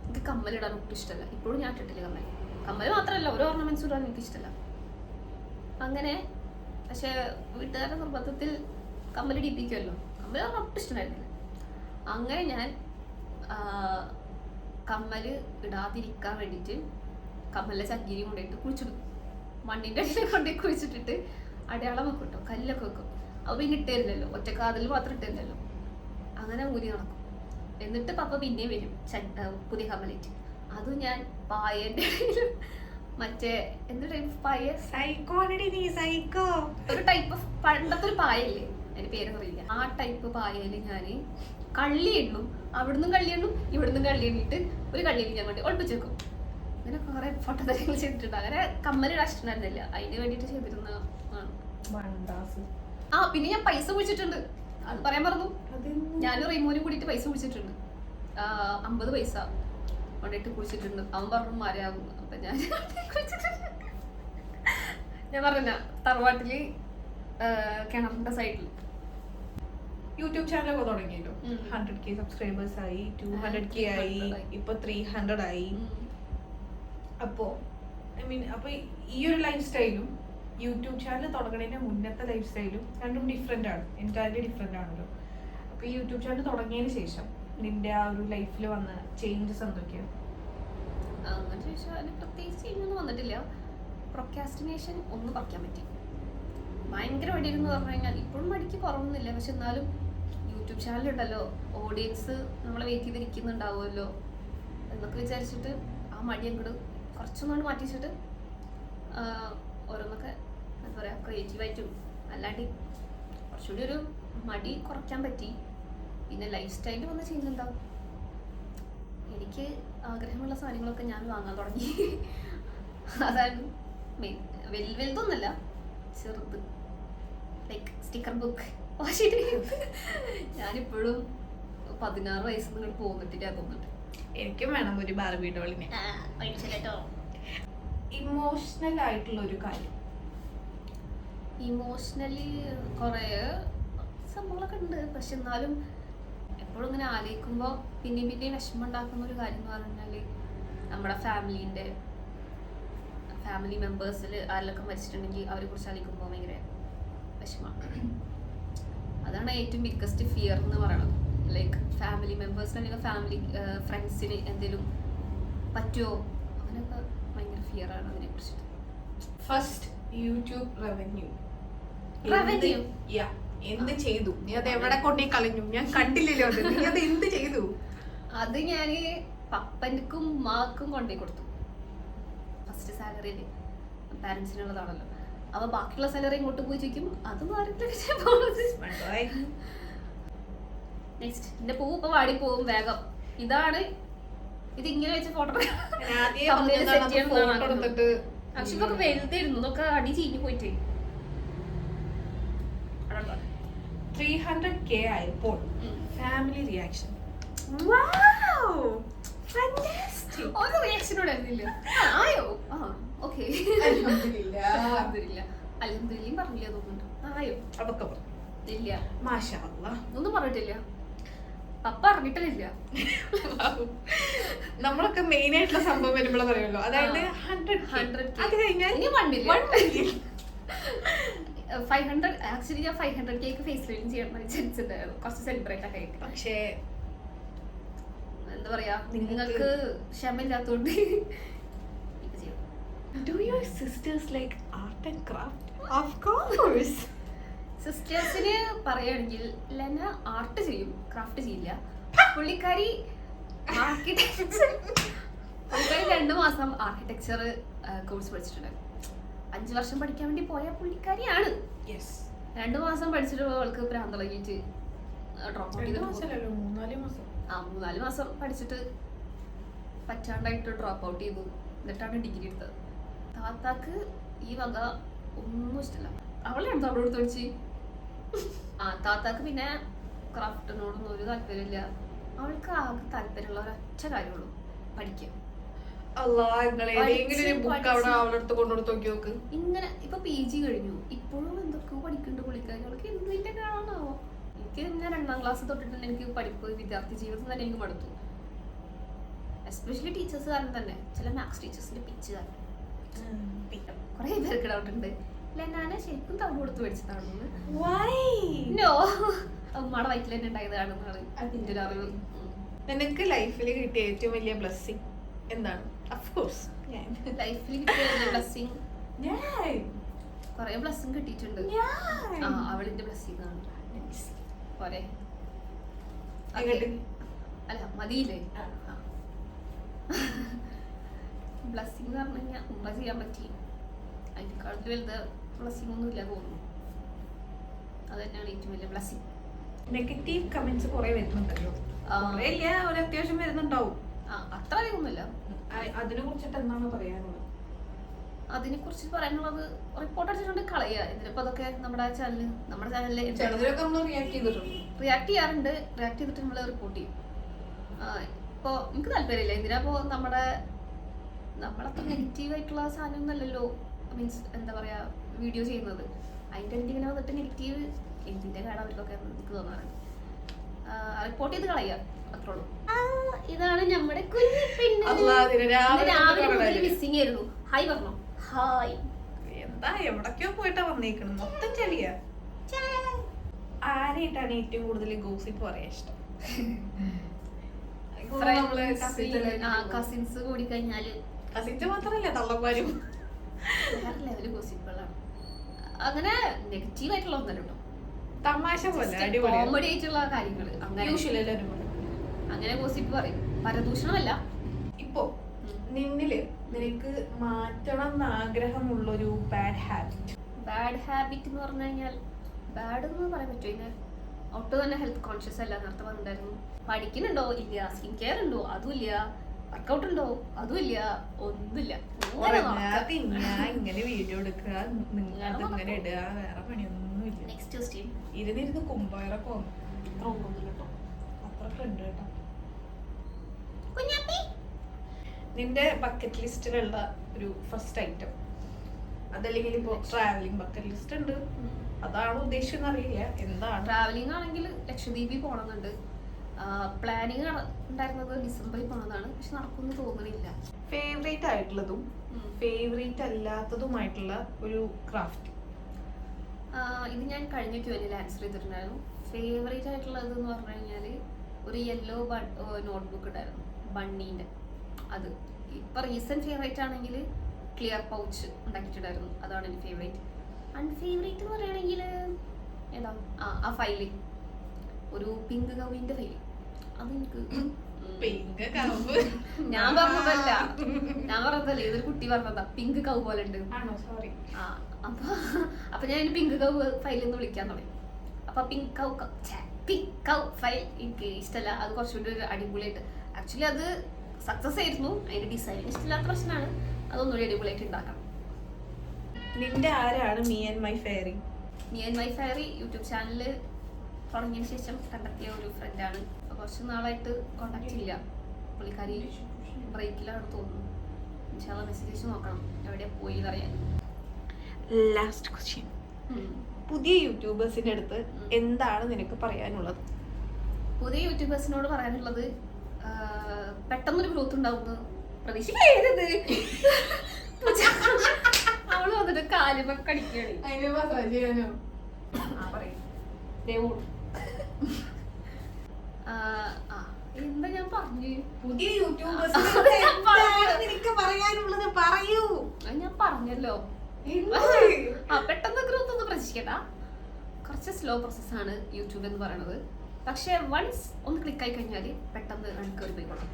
എനിക്ക് കമ്മലിടാൻ ഒട്ടും ഇഷ്ടമല്ല. ഇപ്പോഴും ഞാൻ ഇട്ടിട്ടില്ല കമ്മൽ മാത്രമല്ല, ഓരോ ഓർണമെന്റ്സ് ഇടാൻ എനിക്ക് ഇഷ്ടമല്ല. അങ്ങനെ പക്ഷെ വീട്ടുകാരുടെ നിർബന്ധത്തിൽ കമ്മൽ ഇടിപ്പിക്കുമല്ലോ, കമ്മൽ ഒട്ടും ഇഷ്ടമായിരുന്നില്ല. അങ്ങനെ ഞാൻ കമ്മൽ ഇടാതിരിക്കാൻ വേണ്ടിയിട്ട് കമ്മലിലെ ചകിരി കൊണ്ടിട്ട് കുഴിച്ചിടും. മണ്ണിൻ്റെ അടിയിൽ കൊണ്ടുപോയി കുഴിച്ചിട്ടിട്ട് അടയാളം വെക്കും കേട്ടോ, കല്ലൊക്കെ വെക്കും. അപ്പോൾ പിന്നെ ഇട്ടിരുന്നല്ലോ, ഒറ്റക്കാതിൽ മാത്രം ഇട്ടിരുന്നല്ലോ. അങ്ങനെ ഊരി നടക്കും. എന്നിട്ട് പപ്പ പിന്നെയും വരും പുതിയ കമ്മലിറ്റ്. അതും ഞാൻ പായേൻ്റെ മറ്റേ എന്ത് ടൈപ്പ് പായ, ഒരു ടൈപ്പ് ഓഫ് പണ്ടത്തെ ഒരു പായല്ലേ, അതിന്റെ പേര് അറിയില്ല. ആ ടൈപ്പ് പായല് ഞാൻ കള്ളി എണ്ണും, അവിടുന്ന് കള്ളി എണ്ണും, ഇവിടുന്ന് കള്ളി എണ്ണിട്ട് ഒരു കള്ളിയിൽ ഞാൻ വേണ്ടി ഒളിപ്പിച്ച് വെക്കും. അങ്ങനെ കുറെ പൊട്ടത്തരങ്ങൾ ചെയ്തിട്ടുണ്ട്. അങ്ങനെ കമ്മലിടാൻ ഇഷ്ടമായിരുന്നില്ല, അതിന് വേണ്ടിയിട്ട് ചെയ്തിരുന്ന. പിന്നെ ഞാൻ പൈസ കുഴിച്ചിട്ടുണ്ട്, അത് പറയാൻ പറഞ്ഞു. ഞാനും റീമോനും കൂടിയിട്ട് പൈസ കുഴിച്ചിട്ടുണ്ട്. 50 പൈസ കൊണ്ടിട്ട് കുഴിച്ചിട്ടുണ്ട്. അവൻ പറഞ്ഞു മരയാകും. അപ്പൊ ഞാൻ പറഞ്ഞ തറവാട്ടില് കിണറിന്റെ സൈഡിൽ യൂട്യൂബ് ചാനലൊക്കെ തുടങ്ങിയല്ലോ. 100K സബ്സ്ക്രൈബേഴ്സ് ആയി, 200K ആയി, ഇപ്പൊ 300 ആയി. അപ്പോ അപ്പൊ ഈ ഒരു ലൈഫ് സ്റ്റൈലും യൂട്യൂബ് ചാനൽ തുടങ്ങുന്നതിന്റെ മുന്നത്തെ ലൈഫ് സ്റ്റൈലും രണ്ടും ഡിഫറെന്റ് ആണ്, എൻറ്റയർലി ഡിഫറെന്റ് ആണല്ലോ. അപ്പൊ ഈ യൂട്യൂബ് ചാനൽ തുടങ്ങിയതിന് ശേഷം നിന്റെ ആ ഒരു ലൈഫിൽ വന്ന ചേഞ്ചസ് എന്തൊക്കെയാണ്? അങ്ങനെ ചോദിച്ചാൽ പ്രത്യേകിച്ച് ചേഞ്ചൊന്നും വന്നിട്ടില്ല. പ്രൊക്രാസ്റ്റിനേഷൻ ഒന്ന് കുറയ്ക്കാൻ പറ്റി. ഭയങ്കര മടിയെന്ന് പറഞ്ഞു കഴിഞ്ഞാൽ ഇപ്പോഴും മടിക്ക് കുറവൊന്നുമില്ല. പക്ഷെ എന്നാലും യൂട്യൂബ് ചാനലുണ്ടല്ലോ, ഓഡിയൻസ് നമ്മളെ വെയിറ്റ് ചെയ്തിരിക്കുന്നുണ്ടാവുമല്ലോ എന്നൊക്കെ വിചാരിച്ചിട്ട് ആ മടി അങ്ങോട്ട് കുറച്ചൊന്നുകൊണ്ട് മാറ്റി വെച്ചിട്ട് ഓരോന്നൊക്കെ എന്താ പറയുക ക്രിയേറ്റീവായിട്ടും അല്ലാണ്ട് കുറച്ചുകൂടി ഒരു മടി കുറയ്ക്കാൻ പറ്റി. പിന്നെ ലൈഫ് സ്റ്റൈലിൽ വന്ന് ചെയ്യുന്നുണ്ടാവും. എനിക്ക് ആഗ്രഹമുള്ള സാധനങ്ങളൊക്കെ ഞാൻ വാങ്ങാൻ തുടങ്ങി. അതാണ് മെയിൻ. വലുതൊന്നല്ല, ചെറുത്. ലൈക്ക് സ്റ്റിക്കർ ബുക്ക് വാശിട്ട് ഞാനിപ്പോഴും 16 വയസ്സിൽ നിന്ന് പോന്നിട്ടില്ല തോന്നുന്നുണ്ട്. എനിക്കും വേണം ഒരു ബാർബി ഡോളിനെ. ഇമോഷണൽ ആയിട്ടുള്ള ഒരു കാര്യം. ഇമോഷണലി കുറേ സംഭവങ്ങളൊക്കെ ഉണ്ട്. പക്ഷെ എന്നാലും എപ്പോഴും ഇങ്ങനെ ആലോചിക്കുമ്പോൾ പിന്നെയും വിഷമം ഉണ്ടാക്കുന്ന ഒരു കാര്യം എന്ന് പറഞ്ഞാൽ നമ്മുടെ ഫാമിലി മെമ്പേഴ്സിൽ ആരിലൊക്കെ മരിച്ചിട്ടുണ്ടെങ്കിൽ അവരെ കുറിച്ച് ആലോചിക്കുമ്പോൾ ഭയങ്കര വിഷമമാണ്. അതാണ് ഏറ്റവും ബിഗ്ഗസ്റ്റ് ഫിയർ എന്ന് പറയുന്നത്. ലൈക്ക് ഫാമിലി മെമ്പേഴ്സിന് അല്ലെങ്കിൽ ഫാമിലി ഫ്രണ്ട്സിന് എന്തെങ്കിലും പറ്റുമോ, അങ്ങനെയൊക്കെ ഭയങ്കര ഫിയറാണ് അതിനെ കുറിച്ചിട്ട്. ഫസ്റ്റ് യൂട്യൂബ് റവന്യൂ എന്ത് ചെയ്തു? നീ അത് എവിടെ കൊണ്ടേ കളഞ്ഞു? ഞാൻ കണ്ടില്ലല്ലോ അത്. നീ അത് എന്ത് ചെയ്തു? അത് ഞാൻ പപ്പനും ഉമ്മാക്കും കൊണ്ടേ കൊടുത്തു. ഫസ്റ്റ് സാലറിയിൽ പാരൻസിനുള്ളതാണല്ലോ. അപ്പൊ ബാക്കിയുള്ള സാലറി ഇങ്ങോട്ട് പോയി ചോദിക്കും, അതും നെക്സ്റ്റ് എന്റെ പൂ ഇപ്പൊ വാടി പോവും വേഗം. ഇത് ഇങ്ങനെ വെച്ച ഫോട്ടോ പക്ഷെ ഇതൊക്കെ വലുതായിരുന്നു, ഇതൊക്കെ അടി ചീഞ്ഞു പോയിട്ട്. 300K ആയപ്പോൾ ഫാമിലി റിയാക്ഷൻ ഒരു റിയാക്ഷനോട് ആയിരുന്നില്ല. ആയോ ഓക്കെ അൽഹംദുലില്ലാഹ് പറഞ്ഞില്ല തോന്നുന്നുണ്ട്. ആയോ? അതൊക്കെ പറഞ്ഞു. ഇല്ല, മാഷാ അല്ലാഹ്. ഒന്നും പറഞ്ഞിട്ടില്ല. പപ്പ അറിഞ്ഞിട്ടില്ല. നമ്മളൊക്കെ മെയിൻ ആയിട്ടുള്ള സംഭവം വരുമ്പോഴേ പറയുമല്ലോ, അതായത് 100K. അത് കഴിഞ്ഞാൽ ഇനി 1 million. 1 million. 500 ആക്ച്വലി ഞാൻ 500K ഫേസ് റീഡിങ് ചെയ്യണം വിചാരിച്ചിട്ടുണ്ടായിരുന്നു, കുറച്ച് സെലിബ്രേറ്റ് ഒക്കെ ആയിട്ട്. പക്ഷേ എന്താ പറയാ, നിങ്ങൾക്ക് ക്ഷമയില്ലാത്തോണ്ട് ഇപ്പൊ ചെയ്യും. Do your sisters like art and craft? Of course. സിസ്റ്റേഴ്സിന് പറയുകയാണെങ്കിൽ ലെന ആർട്ട് ചെയ്യും, ക്രാഫ്റ്റ് ചെയ്യില്ല. പുള്ളിക്കാരി ആർക്കിടെക്ചർ 2 മാസം ആർക്കിടെക്ചർ കോഴ്സ് പഠിച്ചിട്ടുണ്ട്. 5 വർഷം പഠിക്കാൻ വേണ്ടി പോയ പുള്ളിക്കാരിയാണ്. 2 മാസം പഠിച്ചിട്ട് അവൾക്ക് ഭ്രാന്ത് തുടങ്ങിയിട്ട് ഡ്രോപ്പ് ഔട്ട് ചെയ്തു. 3-4 മാസം പഠിച്ചിട്ട് പറ്റാണ്ടായിട്ട് ഡ്രോപ്പ് ഔട്ട് ചെയ്തു. എന്നിട്ടാണ് ഡിഗ്രി എടുത്തത്. താത്താക്ക് ഈ വക ഒന്നും ഇഷ്ടമല്ല. അവളെ എടുത്ത് അവിടെ എടുത്ത് വെച്ച് താത്താക്ക് പിന്നെ ക്രാഫ്റ്റിനോടൊന്നും ഒരു താല്പര്യമില്ല. അവൾക്ക് ആകെ താല്പര്യമുള്ള ഒരൊറ്റ കാര്യമുള്ളൂ, പഠിക്കുക. ഇങ്ങനെ ഇപ്പൊ PG കഴിഞ്ഞു, ഇപ്പോഴും എന്തൊക്കെയോ പഠിക്കുന്നുണ്ട് പുള്ളിക്കാരി. അവൾക്ക് എന്തിന്റെ കാണാനാവോ? എനിക്ക് ഞാൻ 2ാം ക്ലാസ് തൊട്ടിട്ട് എനിക്ക് പഠിപ്പ്, വിദ്യാർത്ഥി ജീവിതം തന്നെ എനിക്ക് മടുത്തു. എസ്പെഷ്യലി ടീച്ചേഴ്സ് കാരണം തന്നെ, ചില മാത്സ് ടീച്ചേഴ്സിന്റെ പിച്ച് കാരണം. കുറെ പേർക്ക് ഡൗട്ട് ഉണ്ട്, ലെനാനെ ശരിക്കും തവണ കൊടുത്ത് മേടിച്ചതാണെന്ന്. നോ, ഉമ്മയുടെ വയറ്റിൽ തന്നെ ഉണ്ടായതാണെന്നാണ് അതിന്റെ ഒരു അറിവ്. നിനക്ക് ലൈഫിൽ കിട്ടിയ ഏറ്റവും വലിയ ബ്ലെസ്സിങ് എന്താണ്? ലൈഫിൽ കിട്ടിയ ബ്ലെസ്സിങ്, കൊറേ ബ്ലെസ്സിങ് കിട്ടിയിട്ടുണ്ട്. അവളിന്റെ ബ്ലെസ്സിങ് ആണ്. പോരെ? അല്ല മതിയില്ലേ? ബ്ലെസ്സിങ് എന്ന് പറഞ്ഞു കഴിഞ്ഞാൽ ഉമ്മ ചെയ്യാൻ പറ്റി. അതിനെക്കാളും വലുത് ബ്ലെസ്സിങ് ഒന്നും ഇല്ല തോന്നുന്നു. അത് തന്നെയാണ് ഏറ്റവും വലിയ ബ്ലെസ്സിങ്. നെഗറ്റീവ് കമന്റ്സ് കുറെ വരുന്നുണ്ടല്ലോ. ഒരു അത്യാവശ്യം വരുന്നുണ്ടാവും. അത്ര അധികമൊന്നുമില്ല. അതിനെ കുറിച്ചിട്ട് എന്താണ് പറയാനുള്ളത്? അതിനെ കുറിച്ച് പറയാനുള്ളത് റിപ്പോർട്ട് അടിച്ചിട്ടുണ്ട്, കളയുക. ഇതിലിപ്പോ അതൊക്കെ നമ്മുടെ ചാനലിൽ റിയാക്ട് ചെയ്യാറുണ്ട്. റിയാക്ട് ചെയ്തിട്ട് നമ്മൾ റിപ്പോർട്ട് ചെയ്യും. ഇപ്പൊ എനിക്ക് താല്പര്യമില്ല. എന്തിനാപ്പോ നമ്മളത്ര നെഗറ്റീവ് ആയിട്ടുള്ള സാധനം ഒന്നല്ലല്ലോ, മീൻസ് എന്താ പറയാ, വീഡിയോ ചെയ്യുന്നത്. അതിന്റെ ഇങ്ങനെ വന്നിട്ട് നെഗറ്റീവ് എന്തിന്റെ കാര്യം അവർക്കൊക്കെ എനിക്ക് തോന്നാറുണ്ട്. റിപ്പോർട്ട് ചെയ്ത് കളയുക, അത്രേ ഉള്ളൂ. ഇതാണ് നമ്മുടെ രാവിലെ മിസ്സിംഗ് ആയിരുന്നു. ഹായ് പറഞ്ഞോ? ഹായ്. എന്താ എവിടൊക്കെയോ പോയിട്ടാ വന്നേക്കണം, മൊത്തം ചെളിയാ. ആരായിട്ടാണ് ഏറ്റവും കൂടുതൽ ഗോസിപ്പ് പറയാൻ ഇഷ്ടം? കസിൻസ് കൂടി കഴിഞ്ഞാല്, കസിൻസ് മാത്രല്ല തള്ളന്മാരും വേറെ ലെവല് ഗോസിപ്പുകളാണ്. അങ്ങനെ നെഗറ്റീവ് ആയിട്ടുള്ള ഒന്നല്ല കേട്ടോ, തമാശ പോലെ കോമഡി ആയിട്ടുള്ള കാര്യങ്ങള് അങ്ങനെ ഗോസിപ്പ് പറയും. പരദൂഷണമല്ല. ഇപ്പോ നിന്നില് നിനക്ക് മാറ്റണം എന്ന് ആഗ്രഹമുള്ളൊരു ബാഡ് ഹാബിറ്റ് എന്ന് പറഞ്ഞു കഴിഞ്ഞാൽ, ബാഡ് എന്ന് പറയാൻ പറ്റുമോ? ഇതിന് ഒട്ടും തന്നെ ഹെൽത്ത് കോൺഷ്യസ് അല്ല. നേരത്തെ പറഞ്ഞിട്ടുണ്ടായിരുന്നു. പഠിക്കുന്നുണ്ടോ? ഇല്ല. സ്കിൻ കെയർ ഉണ്ടോ? അതുമില്ല. വർക്കൗട്ട് ഉണ്ടോ? അതുമില്ല. ഒന്നുമില്ല. ഇങ്ങനെ വീഡിയോ എടുക്കുക, ഇങ്ങനെ ഇടുക, വേറെ പണിയൊന്നുമില്ല. Next question. ഇരുന്നിരുന്ന് കുമ്പയറൊക്കെ വന്നു അത്രയൊക്കെ ഉണ്ട് കേട്ടോ. നിന്റെ ബക്കറ്റ് ലിസ്റ്റിലുള്ള ഒരു ഫസ്റ്റ് ഐറ്റം അതല്ലെങ്കിൽ ഇപ്പൊ ട്രാവലിംഗ് ബക്കറ്റ് ലിസ്റ്റ് ഉണ്ട്, അതാണ് ഉദ്ദേശിച്ചെന്ന് അറിയില്ല. എന്താണ്? ട്രാവലിംഗ് ആണെങ്കിൽ ലക്ഷദ്വീപിൽ പോകണമെന്നുണ്ട്. പ്ലാനിങ് ഉണ്ടായിരുന്നത് ഡിസംബറിൽ പോണതാണ്, പക്ഷെ നടക്കുമെന്ന് തോന്നുന്നില്ല. ഫേവറേറ്റ് ആയിട്ടുള്ളതും ഫേവറേറ്റ് അല്ലാത്തതുമായിട്ടുള്ള ഒരു ക്രാഫ്റ്റ്? ഇത് ഞാൻ കഴിഞ്ഞ Q&A ആൻസർ ചെയ്തിട്ടുണ്ടായിരുന്നു. ഫേവറേറ്റ് ആയിട്ടുള്ളത് എന്ന് പറഞ്ഞു കഴിഞ്ഞാൽ ഒരു യെല്ലോ നോട്ട്ബുക്ക് ഉണ്ടായിരുന്നു, ബണ്ണീൻ്റെ. അത് ഇപ്പം റീസെൻറ്റ് ഫേവറേറ്റ് ആണെങ്കിൽ ക്ലിയർ പൗച്ച് ഉണ്ടാക്കിയിട്ടുണ്ടായിരുന്നു, അതാണ് എൻ്റെ ഫേവറേറ്റ്. അൺഫേവറേറ്റ് എന്ന് പറയുകയാണെങ്കിൽ ഏതാ, ആ ഫയല്, ഒരു പിങ്ക് കവിൻ്റെ ഫയല്. അതെനിക്ക് ഞാൻ പറഞ്ഞതല്ലേ, ഇതൊരു കുട്ടി പറഞ്ഞതാ, പിങ്ക് കവ് പോലെ ഉണ്ട്. അപ്പൊ ഞാൻ പിങ്ക് കവ് ഫയൽ എന്ന് വിളിക്കാൻ തുടങ്ങി. അപ്പൊ പിങ്ക് കവ് ഫയൽ എനിക്ക് ഇഷ്ടമല്ല. അത് കുറച്ചുകൂടി ഒരു അടിപൊളിയായിട്ട്, ആക്ച്വലി അത് സക്സസ് ആയിരുന്നു. അതിന്റെ ഡിസൈൻ ഇഷ്ടമില്ലാത്ത പ്രശ്നമാണ്. അതൊന്നുകൂടി അടിപൊളിയായിട്ട് ഉണ്ടാക്കണം. നിന്റെ ആരാണ് me and my fairy? Me and my fairy YouTube channel തുടങ്ങിയതിന് ശേഷം കണ്ടെത്തിയ ഒരു ഫ്രണ്ടാണ്. കുറച്ച് നാളായിട്ട് കോണ്ടാക്ട് ഇല്ല. പുള്ളിക്കാരി ബ്രേക്കിലാണ് തോന്നുന്നു. ഇൻഷാല്ലാ മെസ്സേജ് നോക്കണം എവിടെ പോയി എന്നറിയാൻ. ലാസ്റ്റ് ക്വസ്റ്റ്യൻ, പുതിയ യൂട്യൂബേഴ്സിന്റെ അടുത്ത് എന്താണ് നിനക്ക് പറയാനുള്ളത്? പുതിയ യൂട്യൂബേഴ്സിനോട് പറയാനുള്ളത് പെട്ടെന്നൊരു ഗ്രോത്ത് ഉണ്ടാവുമെന്ന് പ്രതീക്ഷിക്കരുത്. അവള് വന്നിട്ട് കാലുമൊക്കെ അടിക്കുകയാണ്. എന്താ ഞാൻ പറഞ്ഞു? പുതിയ യൂട്യൂബേഴ്സിന് നിനക്ക് പറയാനുള്ളത് പറയൂ. ഞാൻ പറഞ്ഞല്ലോ, പെട്ടെന്ന് ഗ്രോത്ത് ഒന്നും പ്രതീക്ഷിക്കണ്ട. കുറച്ച് സ്ലോ പ്രോസസ്സാണ് യൂട്യൂബ് എന്ന് പറയുന്നത്. പക്ഷെ വൺസ് ഒന്ന് ക്ലിക്കായി കഴിഞ്ഞാൽ പെട്ടെന്ന് നമുക്ക് ഒരു പോയിക്കോളും.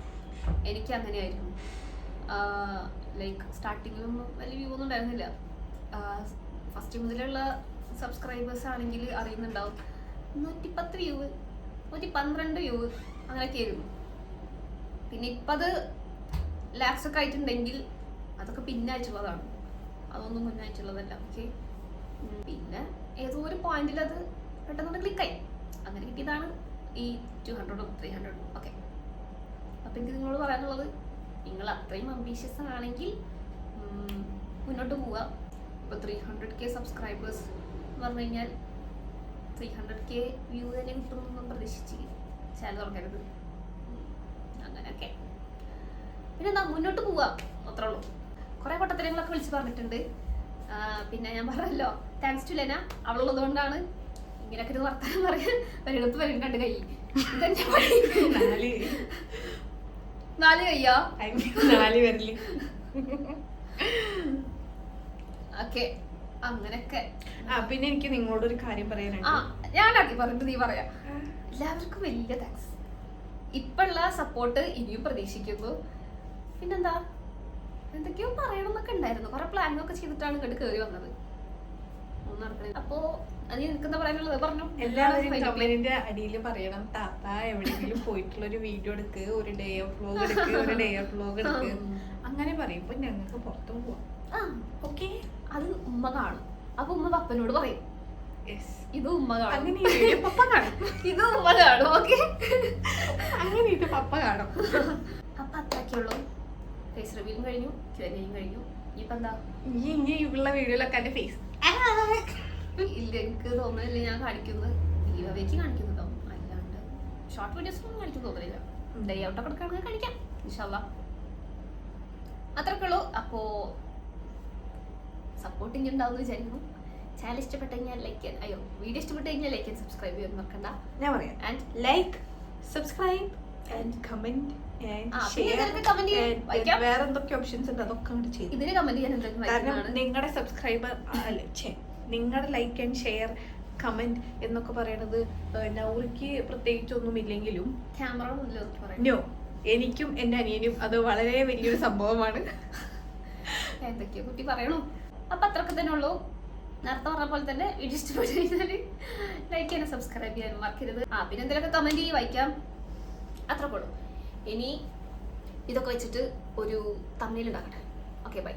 എനിക്ക് അങ്ങനെയായിരുന്നു. ലൈക്ക് സ്റ്റാർട്ടിങ്ങിലൊന്നും വലിയ വ്യൂ ഒന്നും ഉണ്ടായിരുന്നില്ല. ഫസ്റ്റ് മുതലുള്ള സബ്സ്ക്രൈബേഴ്സ് ആണെങ്കിൽ അറിയുന്നുണ്ടാവും, 110 വ്യൂ, 112 വ്യൂ അങ്ങനെയൊക്കെ ആയിരുന്നു. പിന്നെ ഇപ്പം അത് ലാക്സ് ഒക്കെ ആയിട്ടുണ്ടെങ്കിൽ അതൊക്കെ പിന്നെ അയച്ചുള്ളതാണ്, അതൊന്നും മുന്നേ അയച്ചുള്ളതല്ല. ഓക്കെ, പിന്നെ ഏതോ ഒരു പോയിന്റിൽ അത് പെട്ടെന്ന് ക്ലിക്കായി, അങ്ങനെ കിട്ടിയതാണ് ഈ 200ഉം 300ഉം. ഓക്കെ, അപ്പം എനിക്ക് നിങ്ങളോട് പറയാനുള്ളത്, നിങ്ങൾ അത്രയും അംബീഷ്യസ് ആണെങ്കിൽ മുന്നോട്ട് പോവുക. ഇപ്പോൾ 300K സബ്സ്ക്രൈബേഴ്സ് എന്ന് പറഞ്ഞു കഴിഞ്ഞാൽ 300K വ്യൂ തന്നെ കിട്ടുമെന്നൊന്നും പ്രതീക്ഷിച്ച് ചാനൽ തുറക്കരുത്. അങ്ങനെയൊക്കെ പിന്നെ എന്താ, മുന്നോട്ട് പോവുക, അത്രേ ഉള്ളൂ. കുറേ പൊട്ടത്തരങ്ങളൊക്കെ വിളിച്ച് പറഞ്ഞിട്ടുണ്ട്. പിന്നെ ഞാൻ പറഞ്ഞല്ലോ, താങ്ക്സ് ടു ലെന, അവളുള്ളത് കൊണ്ടാണ് ഇങ്ങനെയൊക്കെ ഒരു വർത്തമാനം പറയാൻ ഒരിടത്ത് വരുന്നുണ്ട്. കൈ ഇതെന്നെ പണി. 4 കയ്യാ, 4 വിരല്. ഓക്കെ, അങ്ങനെയൊക്കെ. പിന്നെ എനിക്ക് നിങ്ങളോടൊരു കാര്യം പറയാനുണ്ട്. ഞാനാക്കി പറഞ്ഞിട്ട് നീ പറയാം. എല്ലാവർക്കും വലിയ താങ്ക്സ്. ഇപ്പോഴുള്ള സപ്പോർട്ട് ഇനിയും പ്രതീക്ഷിക്കുന്നു. പിന്നെന്താ, എന്തൊക്കെയോ പറയണമെന്നൊക്കെ ഉണ്ടായിരുന്നു. കുറെ പ്ലാനൊക്കെ ചെയ്തിട്ടാണ് ഇങ്ങോട്ട് കയറി വന്നത്. ഒന്നും നടക്കണില്ല. അപ്പോ അത് നിൽക്കുന്ന പറയാനുള്ളത് പറഞ്ഞു. എല്ലാവരും കമന്റിന്റെ അടിയിൽ പറയണം, താത്ത എവിടെയെങ്കിലും പോയിട്ടുള്ള ഒരു വീഡിയോ എടുക്ക്, ഒരു ഡേ ഓഫ് വ്ലോഗ് എടുക്ക്, ഒരു ഡേ ഓഫ് വ്ലോഗ് എടുക്ക്, അങ്ങനെ പറയുമ്പോ ഞങ്ങൾക്ക് പുറത്തു പോവാം. ഓക്കെ, അത് ഉമ്മ കാണും. അപ്പൊ ഉമ്മ പപ്പനോട് പറയും, ഇത് ഉമ്മ കാണും, അങ്ങനെ പപ്പ കാണും, ഇത് ഉമ്മ കാണും. ഓക്കെ, അങ്ങനെ ഇത് പപ്പ കാണും. അപ്പൊ അത്രയ്ക്കുള്ളൂ. ഫേസ് റിവ്യൂലും കഴിഞ്ഞു, Q&A കഴിഞ്ഞു. ഇനിയിപ്പോ എന്താ, ഇനി ഉള്ള വീഡിയോയിലൊക്കെ എന്റെ ഫേസ് ഇല്ല, എനിക്ക് തോന്നുന്നില്ല ഞാൻ കാണിക്കുന്നത്. ലീവവേക്ക് കാണിക്കുന്നതോ, അല്ലാണ്ട് ഷോർട്ട് വീഡിയോസ് ഒന്നും കാണിക്കാൻ തോന്നുന്നില്ല. ഡേ ഔട്ടൊക്കെ എടുക്കുകയാണെങ്കിൽ കാണിക്കാം, ഇൻഷാ അല്ലാ. അത്രയൊക്കെ ഉള്ളൂ. അപ്പോൾ സപ്പോർട്ടിങ് ഉണ്ടാവുമെന്ന് വിചാരിക്കുന്നു. ചാനൽ ഇഷ്ടപ്പെട്ട് കഴിഞ്ഞാൽ ലൈക്ക് ചെയ്യാൻ, വീഡിയോ ഇഷ്ടപ്പെട്ട് കഴിഞ്ഞാൽ ലൈക്ക് ചെയ്യാൻ, സബ്സ്ക്രൈബ് ചെയ്യാൻ മറക്കണ്ട. ഞാൻ പറയാം, and like, subscribe and comment വേറെ എന്തൊക്കെ ഓപ്ഷൻസ് ഉണ്ട് അതൊക്കെ അങ്ങോട്ട് ചെയ്തു. ഇതിന് കമന്റ് ചെയ്യാൻ കാരണം നിങ്ങളുടെ സബ്സ്ക്രൈബർ നിങ്ങളുടെ ലൈക്ക് ആൻഡ് ഷെയർ കമന്റ് എന്നൊക്കെ പറയണത് നൗറിക്ക് പ്രത്യേകിച്ചൊന്നും ഇല്ലെങ്കിലും ക്യാമറ എനിക്കും എന്റെ അനിയനും അത് വളരെ വലിയൊരു സംഭവമാണ്. എന്തൊക്കെയോ കുട്ടി പറയണു. അപ്പൊ അത്രയൊക്കെ തന്നെ ഉള്ളൂ. നേരത്തെ പറഞ്ഞ പോലെ തന്നെ വീഡിയോ ഇഷ്ടപ്പെട്ട് കഴിഞ്ഞാൽ ലൈക്ക് ചെയ്യാനും സബ്സ്ക്രൈബ് ചെയ്യാനും മറക്കരുത്. പിന്നെ എന്തെങ്കിലുമൊക്കെ കമന്റ് ചെയ്ത് വായിക്കാം, അത്രയൊക്കെ ഉള്ളൂ. ഇനി ഇതൊക്കെ വെച്ചിട്ട് ഒരു തമ്മിൽ ഉണ്ടാക്കട്ടെ. Okay, by.